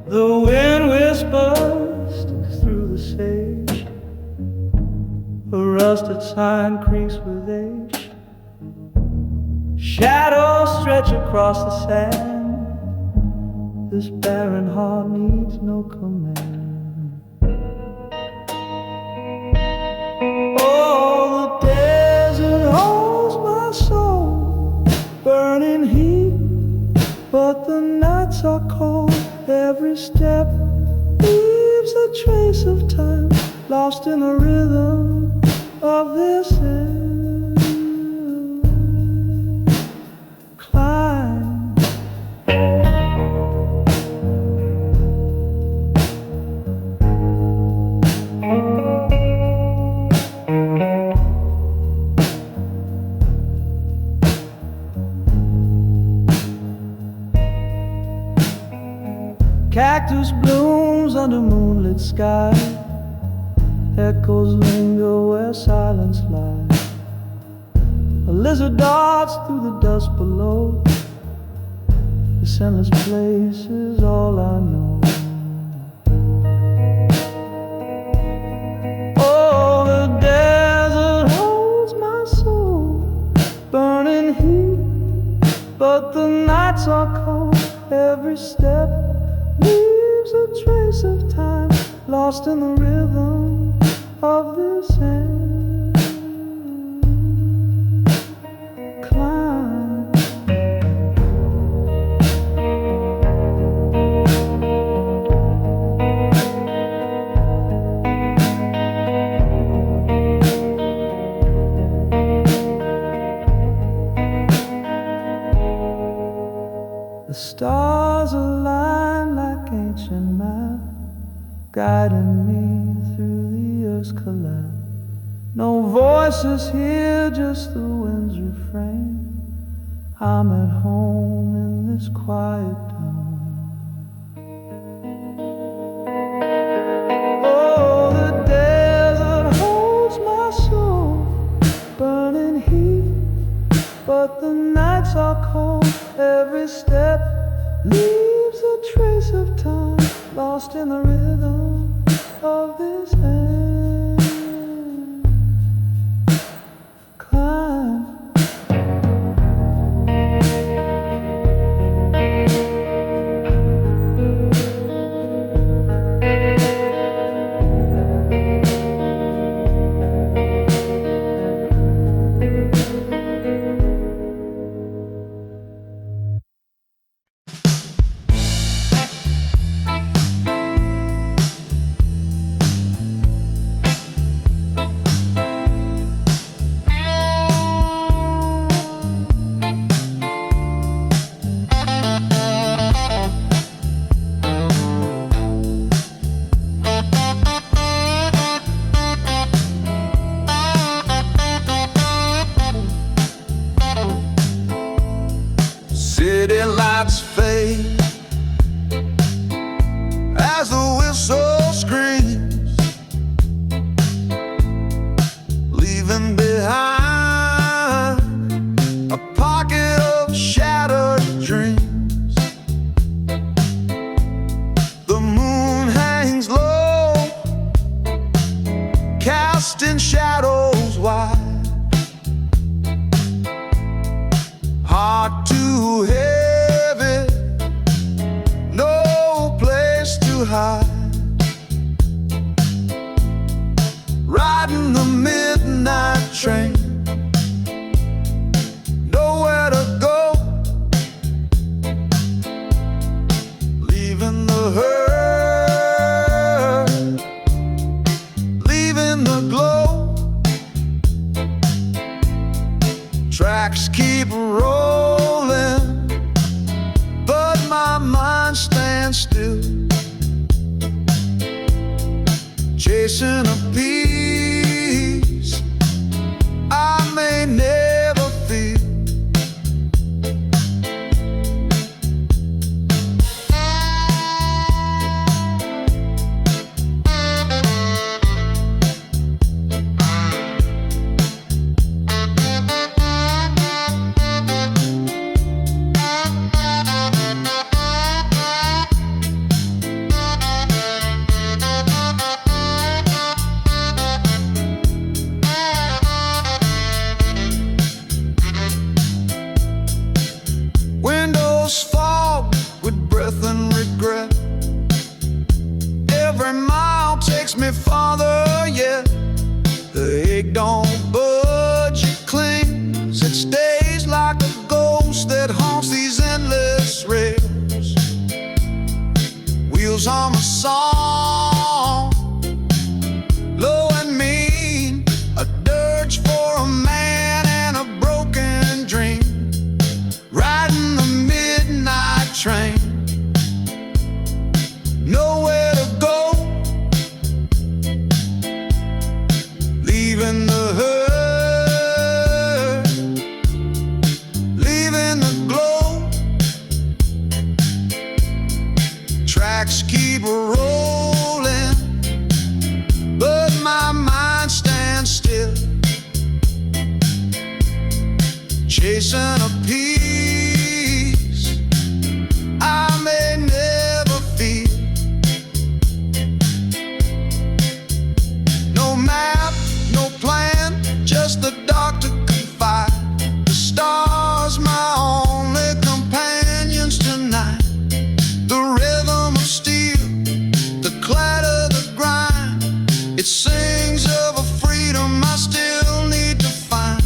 The wind whispers through the sage, a rusted sign creaks with age. Shadows stretch across the sand. This barren heart needs no command. Oh, the desert holds my soul, burning heat, but the nights are cold. Every step leaves a trace of time, lost in the rhythm of this climb. Cactus blooms under moonlit sky. Echoes linger where silence lies. A lizard darts through the dust below. This endless place is all I know. Oh, the desert holds my soul, burning heat, but the nights are cold. Every step leaves a trace of time, lost in the rhythm of this climb. The stars align like ancient map, guiding me through the earth's collapse. No voices here, just the wind's refrain. I'm at home in this quiet town. Oh, the desert holds my soul, burning heat, but the nights are cold. Every step leaves a trace of time, lost in the rhythm of this climb. leaving behind a pocket of shattered dreams. The moon hangs low, casting shadows wide. Heart too heavy, no place to hide. Riding the midnight train, nowhere to go, leaving the hurt, leaving the glow. Tracks keep rolling, but my mind stands still, chasing a peace I may never feel. Windows fog with breath and regret. Every mile takes me farther yet. The ache don't budge, it clings. It stays like a ghost that haunts these endless rails. Wheels on a song, low and mean, a dirge for a man and a broken dream. Riding the midnight train, nowhere to go, leaving the hurt, leaving the glow. Tracks keep rolling, but my mind stands still, chasing a peace I may never feel. No map, no plan, just the dark to confide. The stars, my only companions tonight. The rhythm of steel, the clatter, the grind. It sings of a freedom I still need to find.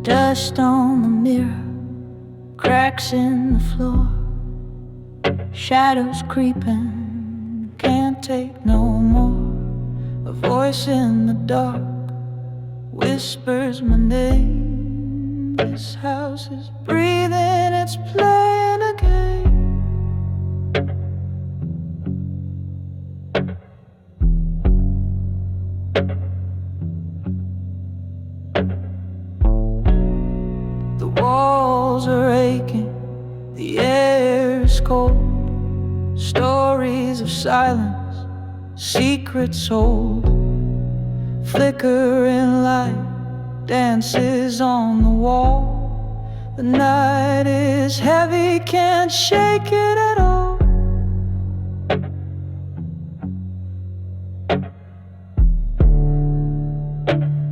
Dust on the mirror, cracks in the floor, shadows creeping, can't take no more. A voice in the dark whispers my name. This house is breathing, it's playing a game. The walls are aching, the air is cold. Stories of silence, secrets old. Flickering light dances on the wall. The night is heavy, can't shake it at all.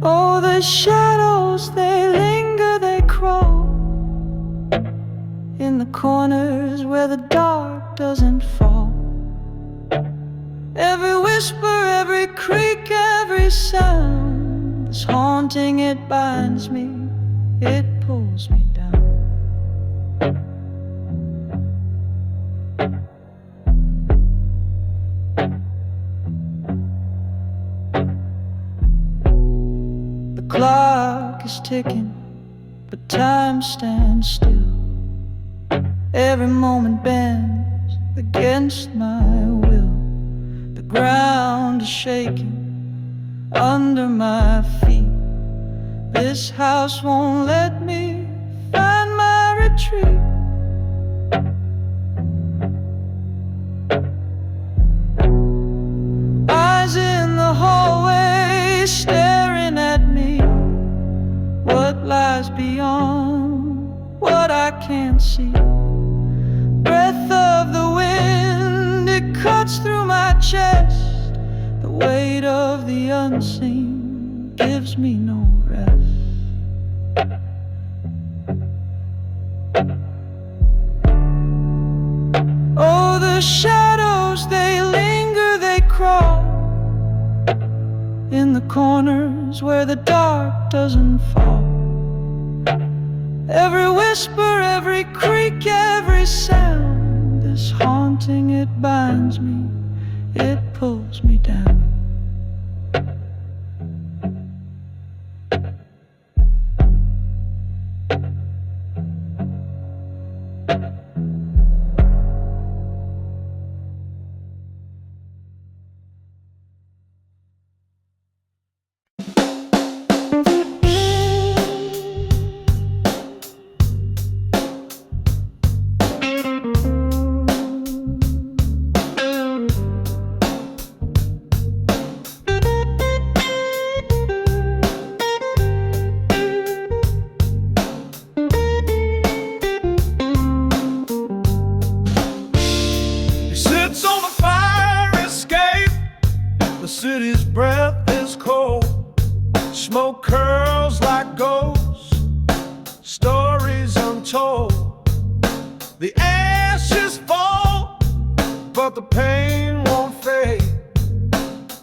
Oh, the shadows, they linger, they crawl in the corners where the dark doesn't fall. Every whisper, every creak, every sound is haunting, it binds me, it pulls me down. clock is ticking, but time stands still. Every moment bends against my will. The ground is shaking under my feet. This house won't let me find my retreat. Eyes in the hallway staring at me. What lies beyond what I can't see? Breath of the wind, it cuts through my chest. The weight of the unseen gives me no rest. Oh, the shadows, they linger, they crawl in the corners where the dark doesn't fall. Every whisper, every creak, every sound is haunting. It binds me, it pulls me down. City's breath is cold, smoke curls like ghosts, stories untold. The ashes fall, but the pain won't fade.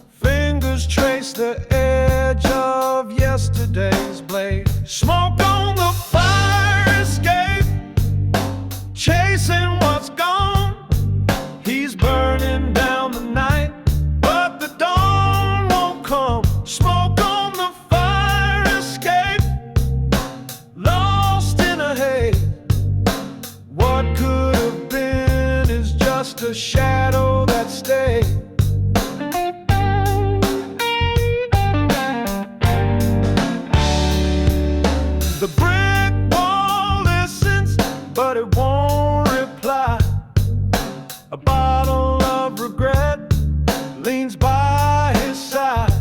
Fingers trace the edge of yesterday's blade. Smoke on the fire escape, chasing what's gone. He's burning down the night, but the dawn won't come. Smoke on the fire escape, lost in a haze. What could have been is just a shadow that stayed. The brick wall listens, but it won't reply. A bottle of regret leans by his side.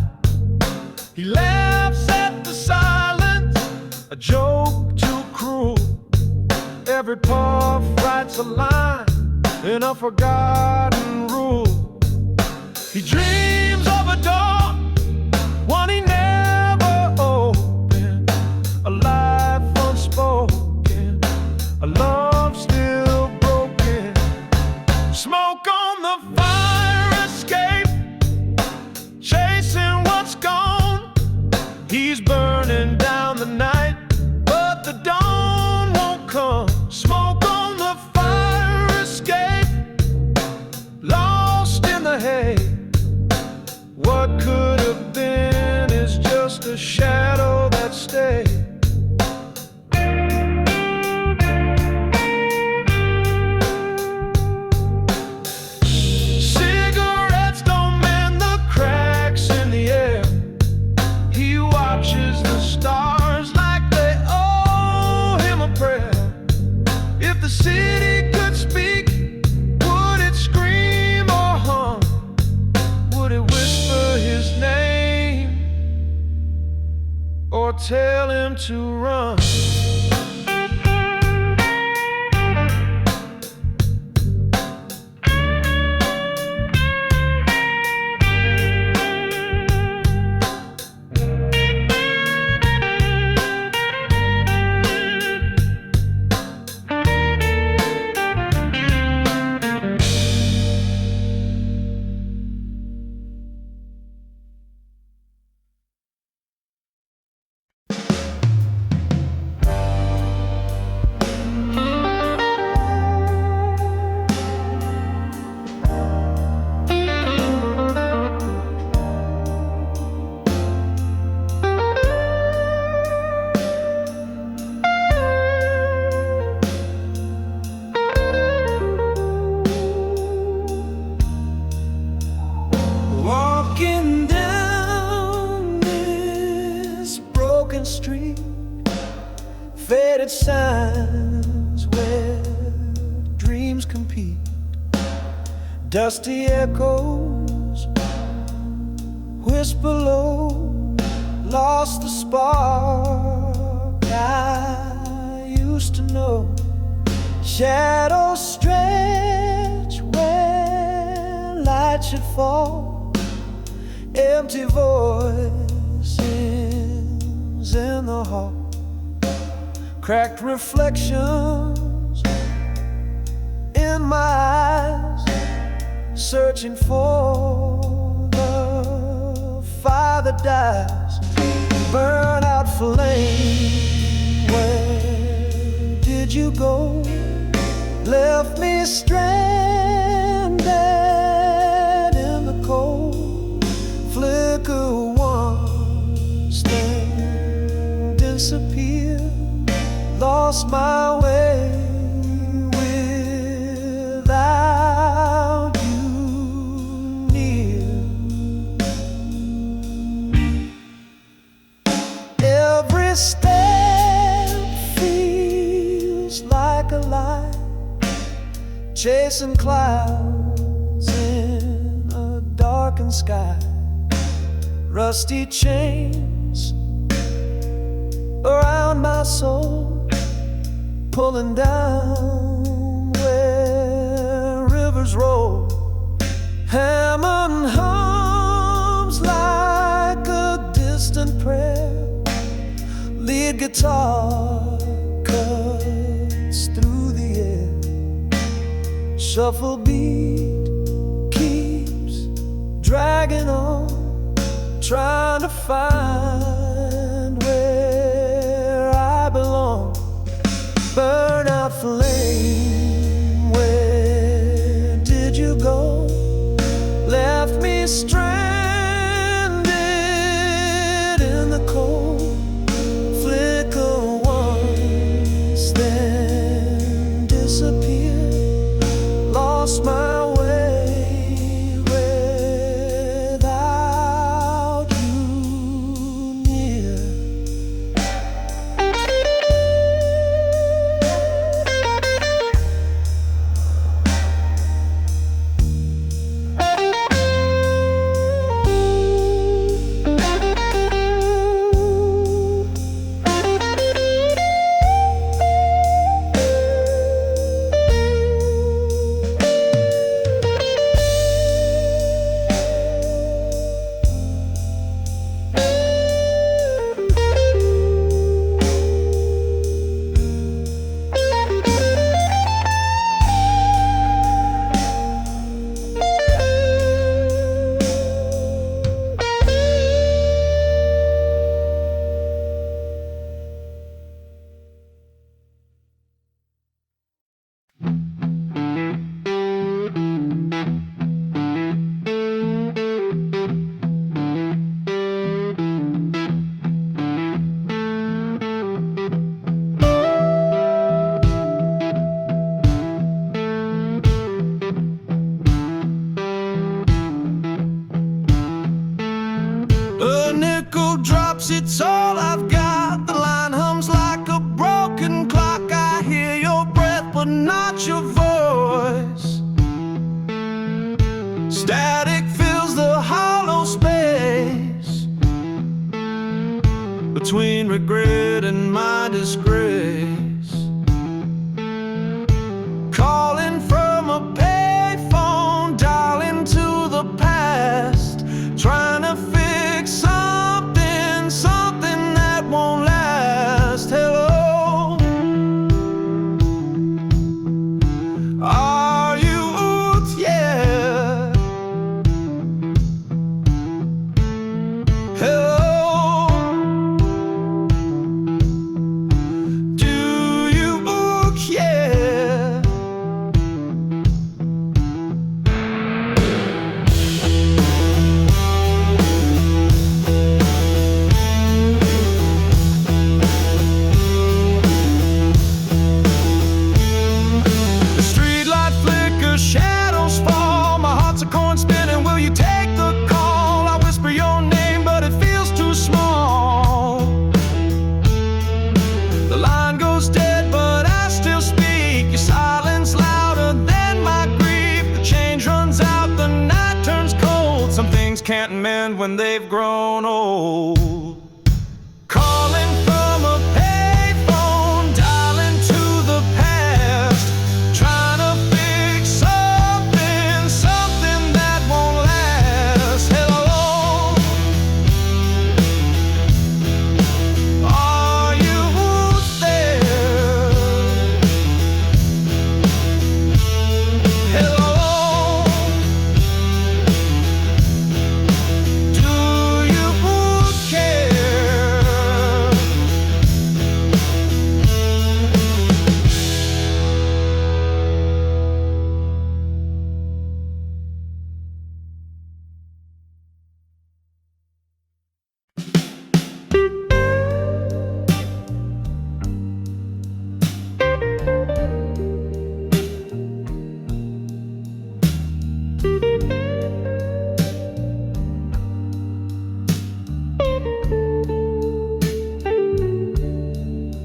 He laughs at the silence, a joke too cruel. Every puff writes a line in a forgotten rule. He dreams of a door, one he never opened. A life unspoken, a love still broken. Smoke on the fire escape, chasing what's gone. He's burning down the night, but the dawn won't come. Smoke on the fire escape, lost in the haze. What could have been is just a shadow that stayed. Cigarettes don't mend the cracks in the air. He watches the stars like they owe him a prayer. If the city could speak, would it scream or hum? Would it whisper his name or tell him to run? faded signs where dreams compete, dusty echoes whisper low, lost the spark I used to know. Shadows stretch where light should fall, empty voices in the hall, cracked reflections in my eyes, searching for the fire that dies. Burn out flame, where did you go? Left me stranded in the cold. Flicker once, then disappear. Lost my way without you near. Every step feels like a lie, chasing clouds in a darkened sky. Rusty chains around my soul, pulling down where rivers roll. Hammond hums like a distant prayer, lead guitar cuts through the air. Shuffle beat keeps dragging on, trying to find where I belong. Burnout flame, where did you go? Left me stranded in the cold. Flicker once, then disappear. Lost my way without you near. A nickel drops, it's all I've got. The line hums like a broken clock. I hear your breath, but not your voice. Static fills the hollow space between regret and my disgrace. Calling from a payphone, dialing to the past, trying to fix something that won't last. Hello, are you out? Yeah. Hello, can't mend when they've grown old. Calling from a payphone, dialing to the past, trying to fix something that won't last. Hello, are you there? Hello, do you care?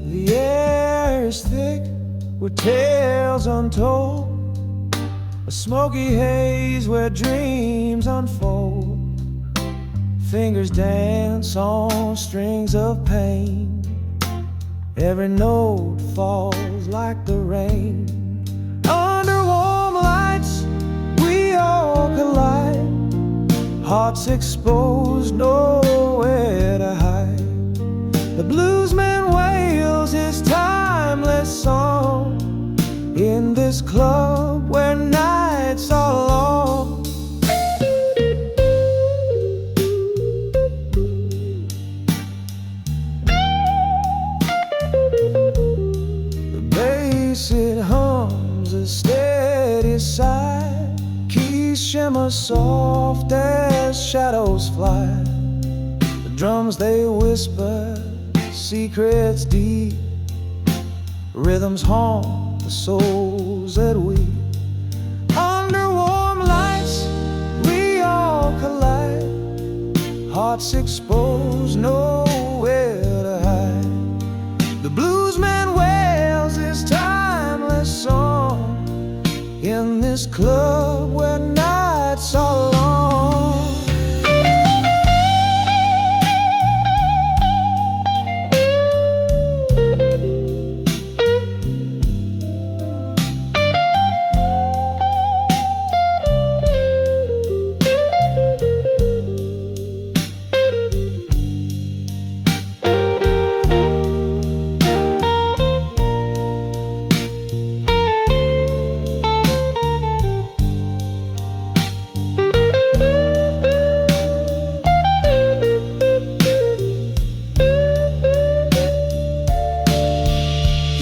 The air is thick with tales untold, a smoky haze where dreams unfold. Fingers dance on strings of pain, every note falls like the rain. Under warm lights we all collide, hearts exposed, nowhere to hide. The bluesman wails his timeless song in this club where nights are long. The bass it hums a steady sigh, keys shimmer soft as shadows fly. The drums they whisper secrets deep, rhythms haunt the souls that weep. Under warm lights we all collide, hearts exposed, nowhere to hide. The bluesman wails his timeless song in this club where nights are long.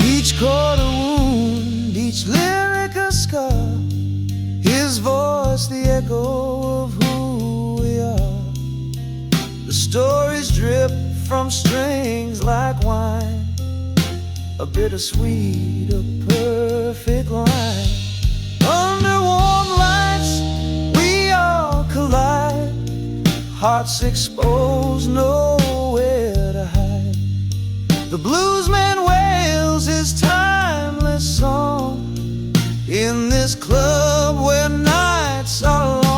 Each chord a wound, each lyric a scar, his voice the echo of who we are. The stories drip from strings like wine, a bittersweet, a perfect line. Under warm lights we all collide, hearts exposed, nowhere to hide. The bluesman wails his timeless song in this club where nights are long.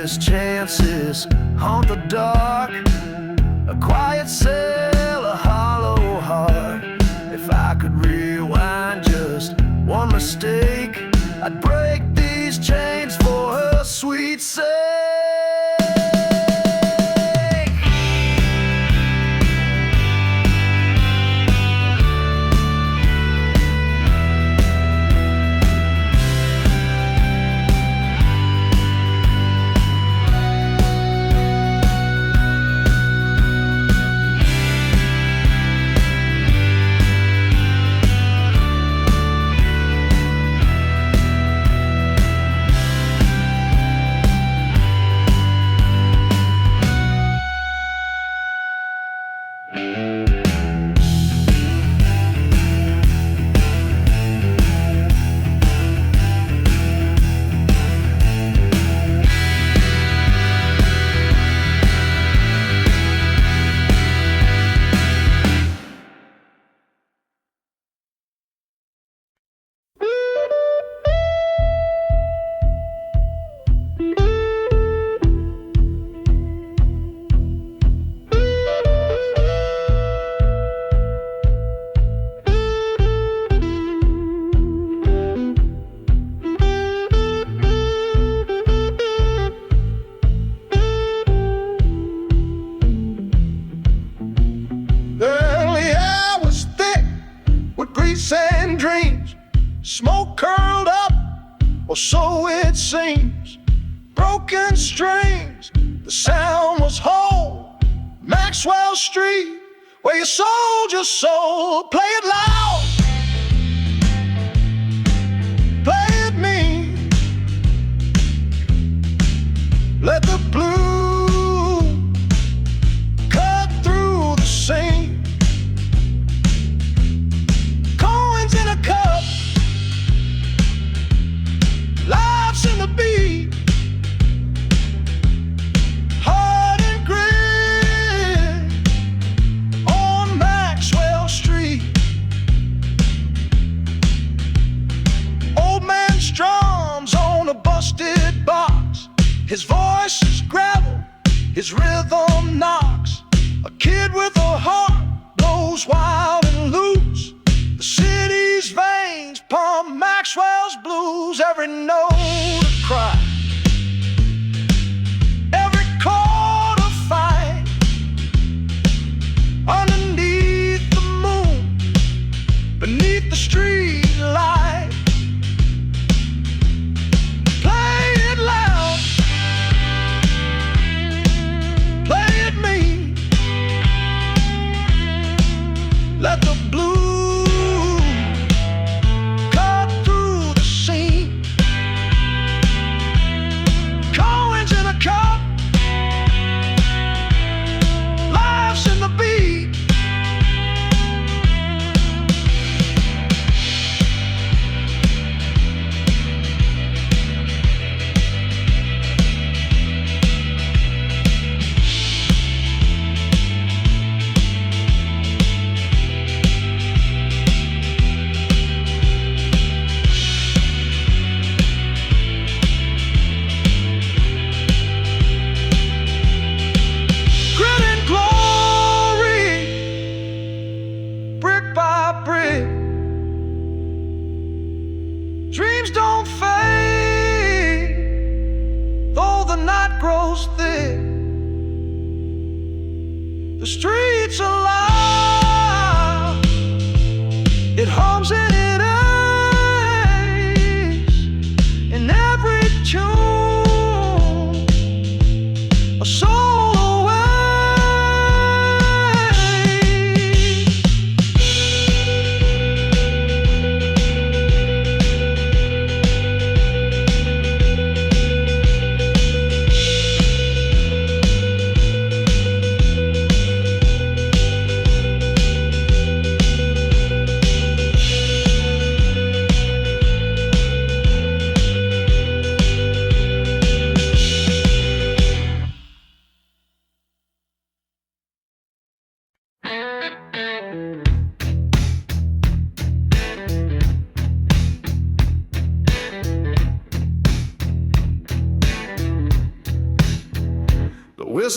endless chances haunt the dark. A quiet cell, a hollow heart. If I could rewind just one mistake, I'd break these chains for her sweet sake. And dreams, smoke curled up, or so it seems. Broken strings, the sound was whole. Maxwell Street, where you sold your soul. Play it loud, play it mean. Let the blue cut through the scene. In a cup, life's in the beat, hard and grit on Maxwell Street. Old man strums on a busted box. His voice is gravel, his rhythm knocks. A kid with a heart goes wild and loose. The city's veins pump Maxwell's blues. Every note a cry, every chord a fight. Underneath the moon, beneath the street light. Play it loud, play it mean. Let the blues dreams don't fade, though the night grows thick. The streets are loud, it hums and it aches in every tune, a soul away.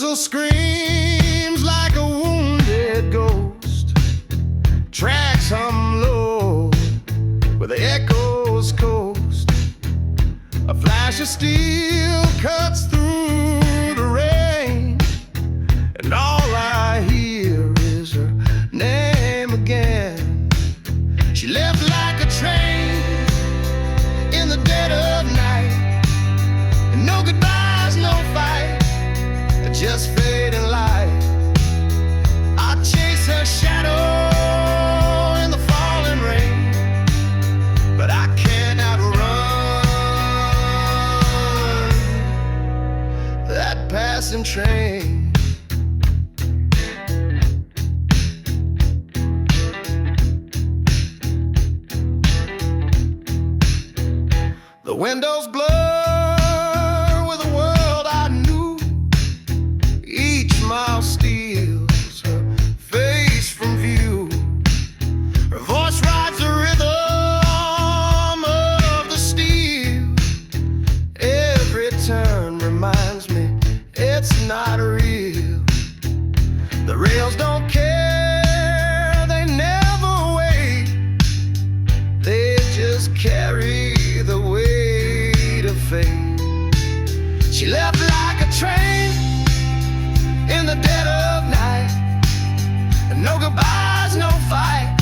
whistle screams like a wounded ghost. Tracks hum low where the echoes coast. A flash of steel cuts through the rain, and all I hear is her name again. She left like a train in the dead of night, and no goodbyes, no fight, just fading light. I chase her shadow in the falling rain, but I can't outrun that passing train. The windows blur with a world I knew. Each mile steals her face from view. Her voice rides the rhythm of the steel. Every turn reminds me it's not real. The rails don't care, they never wait. They just carry the weight of fate. She left like a train in the dead of night, and no goodbyes, no fight,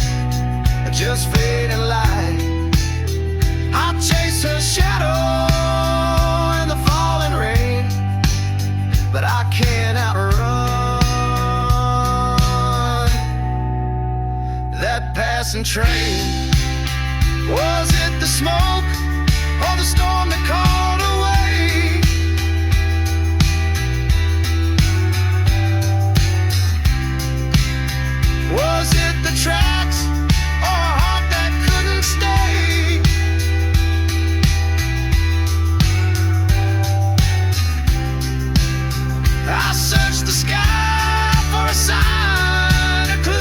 just fading light. I chase her shadow in the falling rain, but I can't outrun that passing train. Was it the smoke or the storm that called away? Was it the tracks or a heart that couldn't stay? I searched the sky for a sign, a clue.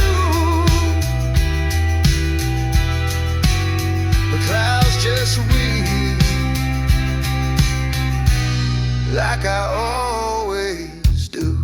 The clouds just weep like I always do.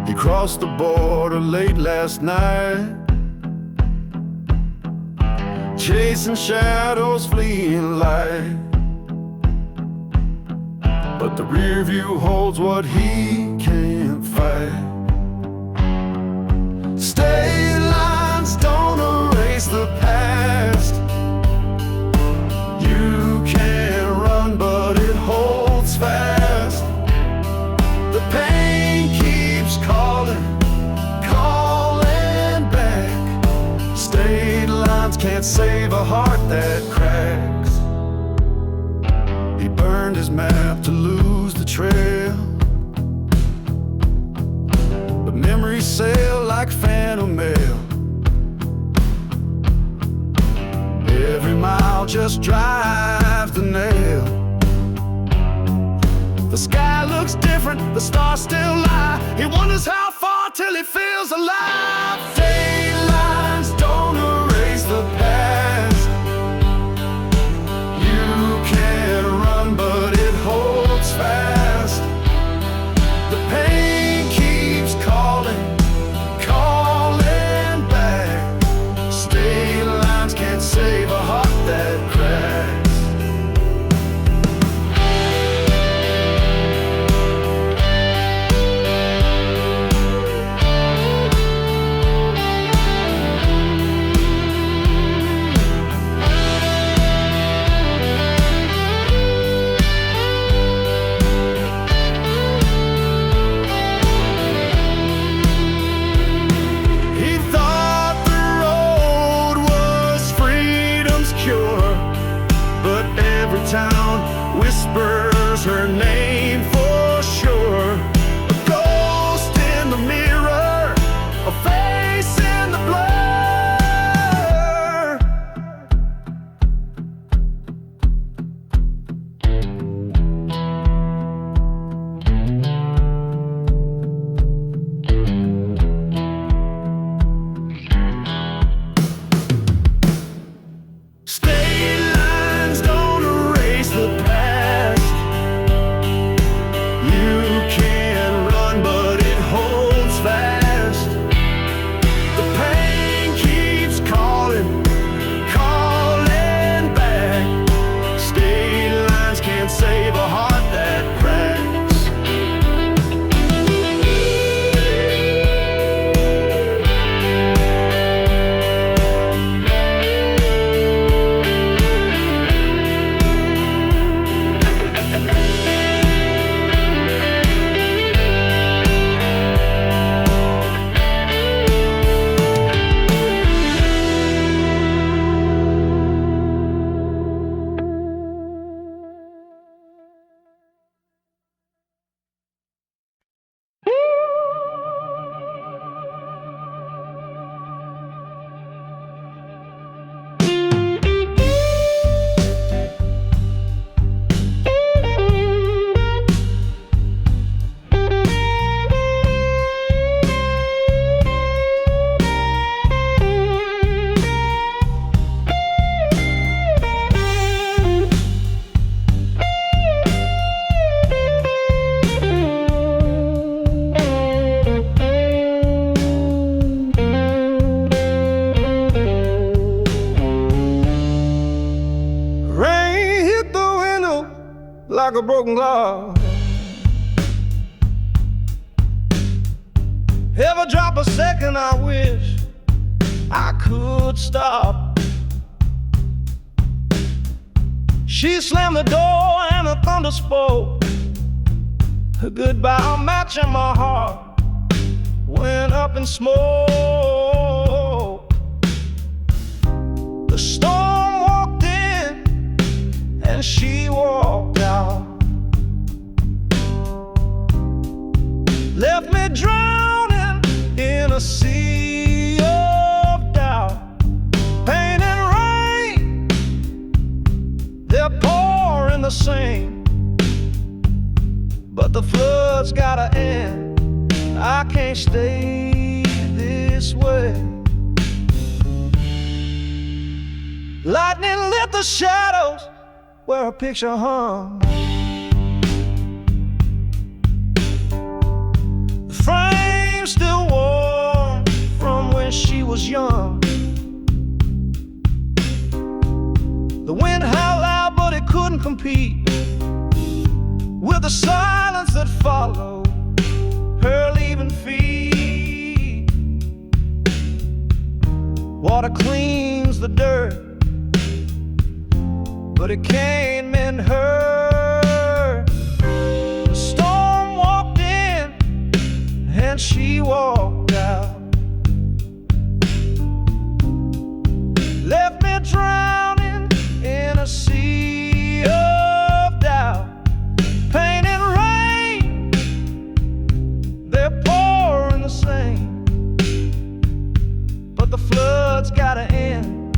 He crossed the border late last night, chasing shadows, fleeing light. But the rear view holds what he can't fight. State lines don't erase the past. You can't run, but it holds fast. The pain keeps calling, calling back. State lines can't save a heart that cracks. He burned his map to lose the trail, but memories sail like phantom mail. Every mile just drives the nail. The sky looks different, the stars still lie. He wonders how far till he feels alive. State lines don't erase the past. You can't run, but it holds fast. The pain keeps calling, calling back. State lines can't save a heart that cracks. knows her name for sure. A ghost in the mirror, a face in the blur. State lines don't erase the past. You can run, but it holds fast. The pain keeps calling, calling back. State lines can't save a heart that cracks. Rain hit the window like a broken glass. Every drop a second I wish I could stop. She slammed the door and the thunder spoke a goodbye, matching my heart went up in smoke. The storm walked in and she walked out, left me drowning in a sea of doubt. Pain and rain, they're pouring the same, but the flood's gotta end. I can't stay this way. Lightning lit the shadows where a picture hung. The frame still warm from when she was young. The wind howled loud, but it couldn't compete with the silence that followed her leaving feet. Water cleans the dirt, but it can't mend her. The storm walked in and she walked out, left me drowning in a sea of doubt. Pain and rain, they're pouring the same, but the flood's gotta end.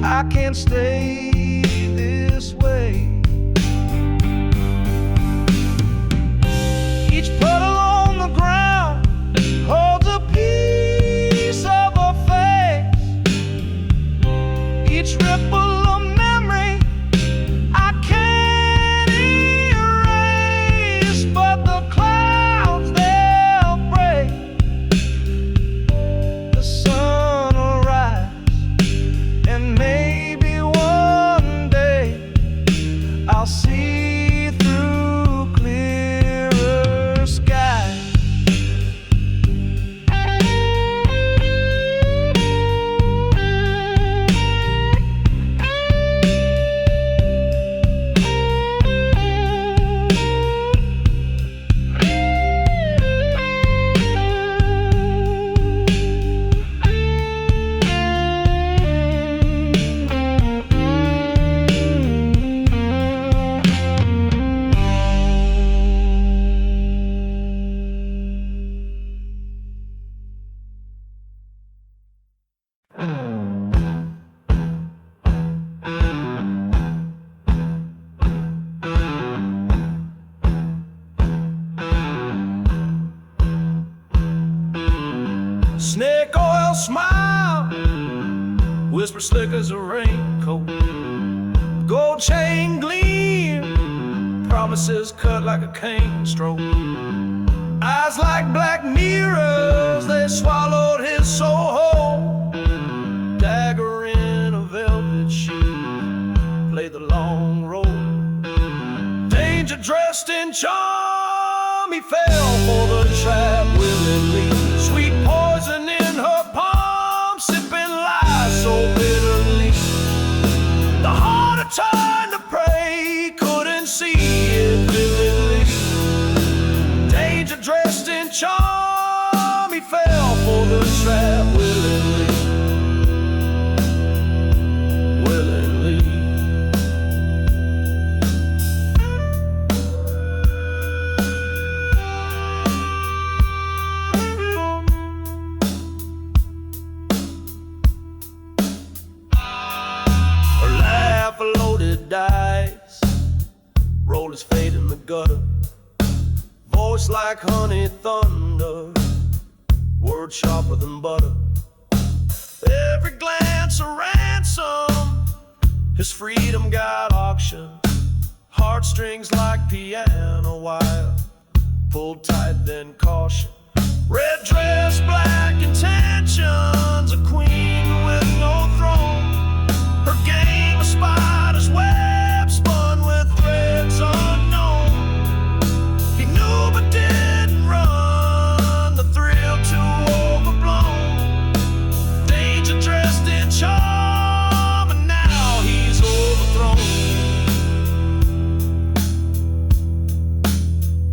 I can't stay this way. Each puddle on the ground holds a piece of her face. Each ripple of memory I can't erase, but the clouds they'll break. The sun will rise, and maybe one smile, whisper slick as a raincoat, gold chain gleam, promises cut like a cane stroke. Eyes like black mirrors, they swallowed his soul whole. Dagger in a velvet sheet, play the long road. Danger dressed in charm, he fell for the trap willingly. Sweet poison in her palm, sipping lies so bitterly. The heart had turned to prey, couldn't see it vividly. Danger dressed in charm, he fell for the trap willingly. Willingly. Her laugh, a loaded dice, roll his fate in the gutter. Voice like honey thunder, words sharper than butter. Every glance a ransom, his freedom got auctioned. Heartstrings like piano wire, pulled tight then caution. Red dress, black intentions, a queen with no throne. Her game a spider's web, spun with threads unknown. He knew but didn't run, the thrill too overblown. Danger dressed in charm, and now he's overthrown.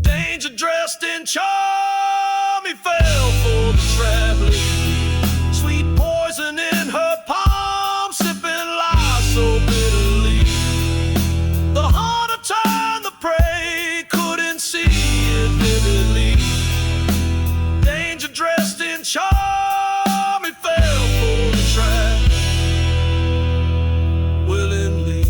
Danger dressed in charm, he fell for the trap. Sweet poison in her palm, sipping lies so bitterly. The hunter turned the prey, couldn't see it vividly. Danger dressed in charm, he fell for the trap willingly.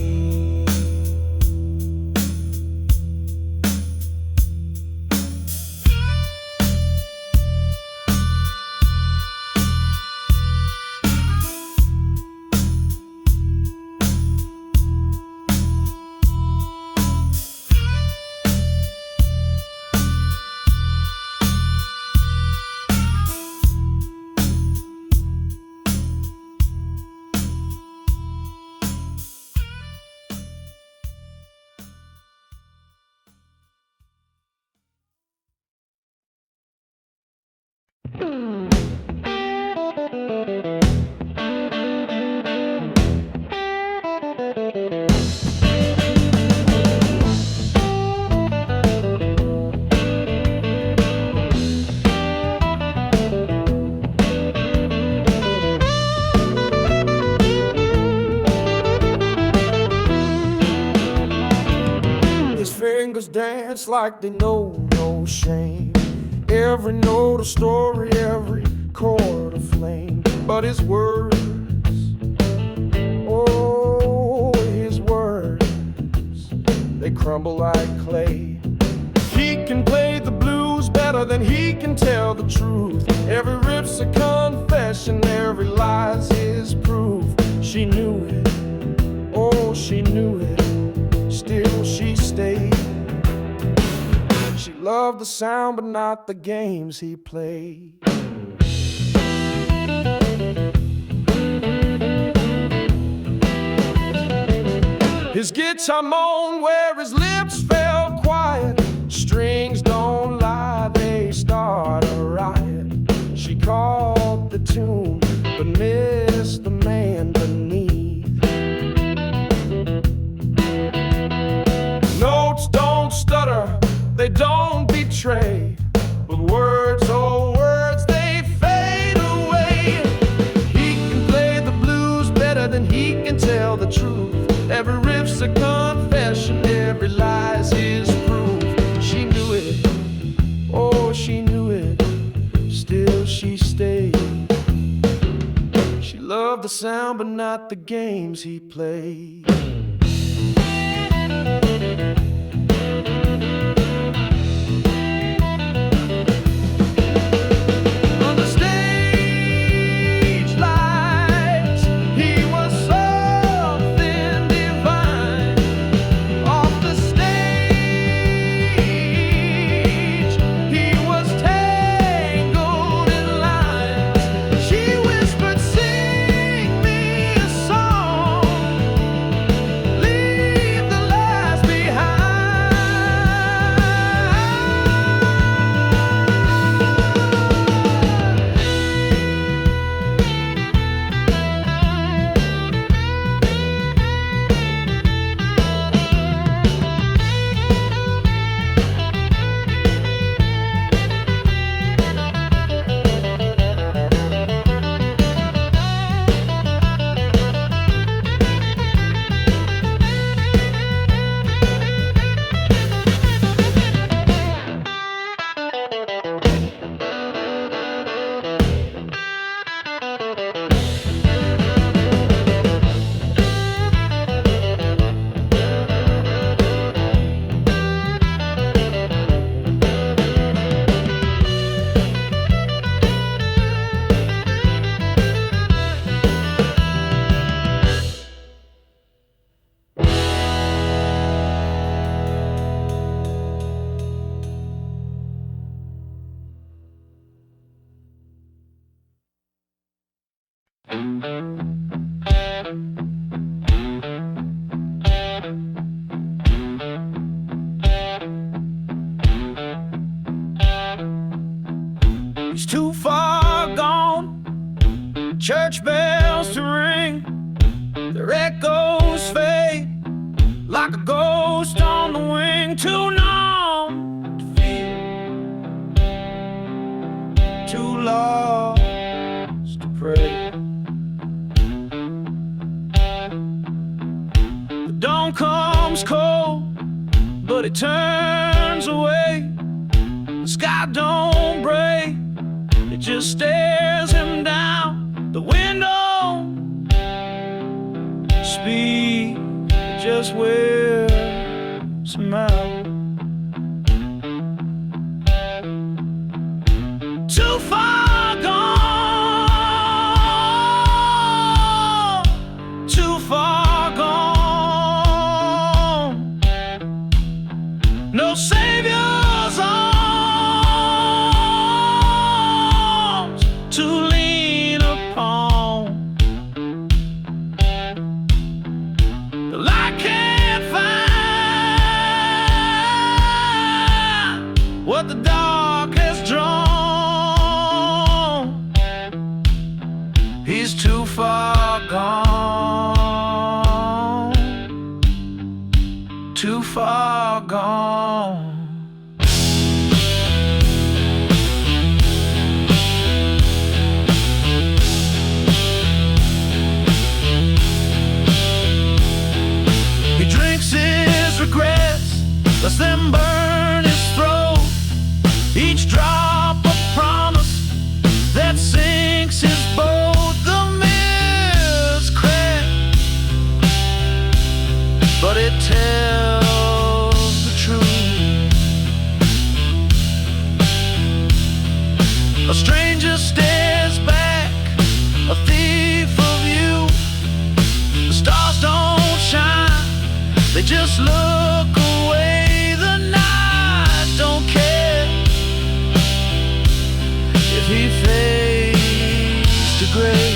His fingers dance like they know no shame. Every note a story, every chord a flame. But his words, oh, his words, they crumble like clay. He can play the blues better than he can tell the truth. Every riff's a confession, every lie's his proof. She knew it, oh, she knew it, still she stayed. She loved the sound but not the games he played. His guitar moaned where his lips fell quiet. Strings don't lie, they start a riot. She caught the tune but missed the man beneath. Notes don't stutter, they don't betray, but words, oh words, they fade away. He can play the blues better than he can tell the truth. Every riff's a confession, every lie's his proof. She knew it, oh she knew it, still she stayed. She loved the sound but not the games he played. On the stage He's too far gone, church bells to ring, their echoes fade like a ghost on the wing. Too numb to feel, too lost to pray. The dawn comes cold, but it turns away. The sky don't break, it just stares him down. The window speed, it just wears him out. Too far gone, too far gone. No savior's arms to lean upon. The light can't find what the dark has drawn. He's too far gone, too far gone. He drinks his regrets, lets them burn his throat. Each drop a promise that sinks his boat. The mirror's cracked, but it tells the truth. A stranger stares back, a thief of you. The stars don't shine, they just look away. The night don't care if he fades to gray.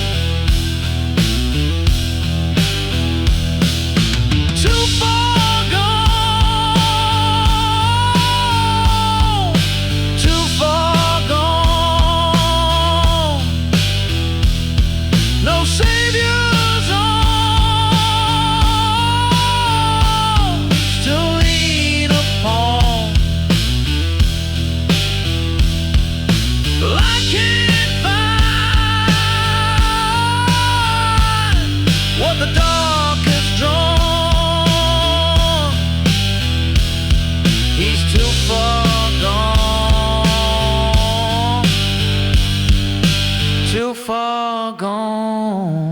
Too far gone, too far gone. No savior's arms to lean upon. The light can't find what the dark has drawn. He's too far gone, too far gone.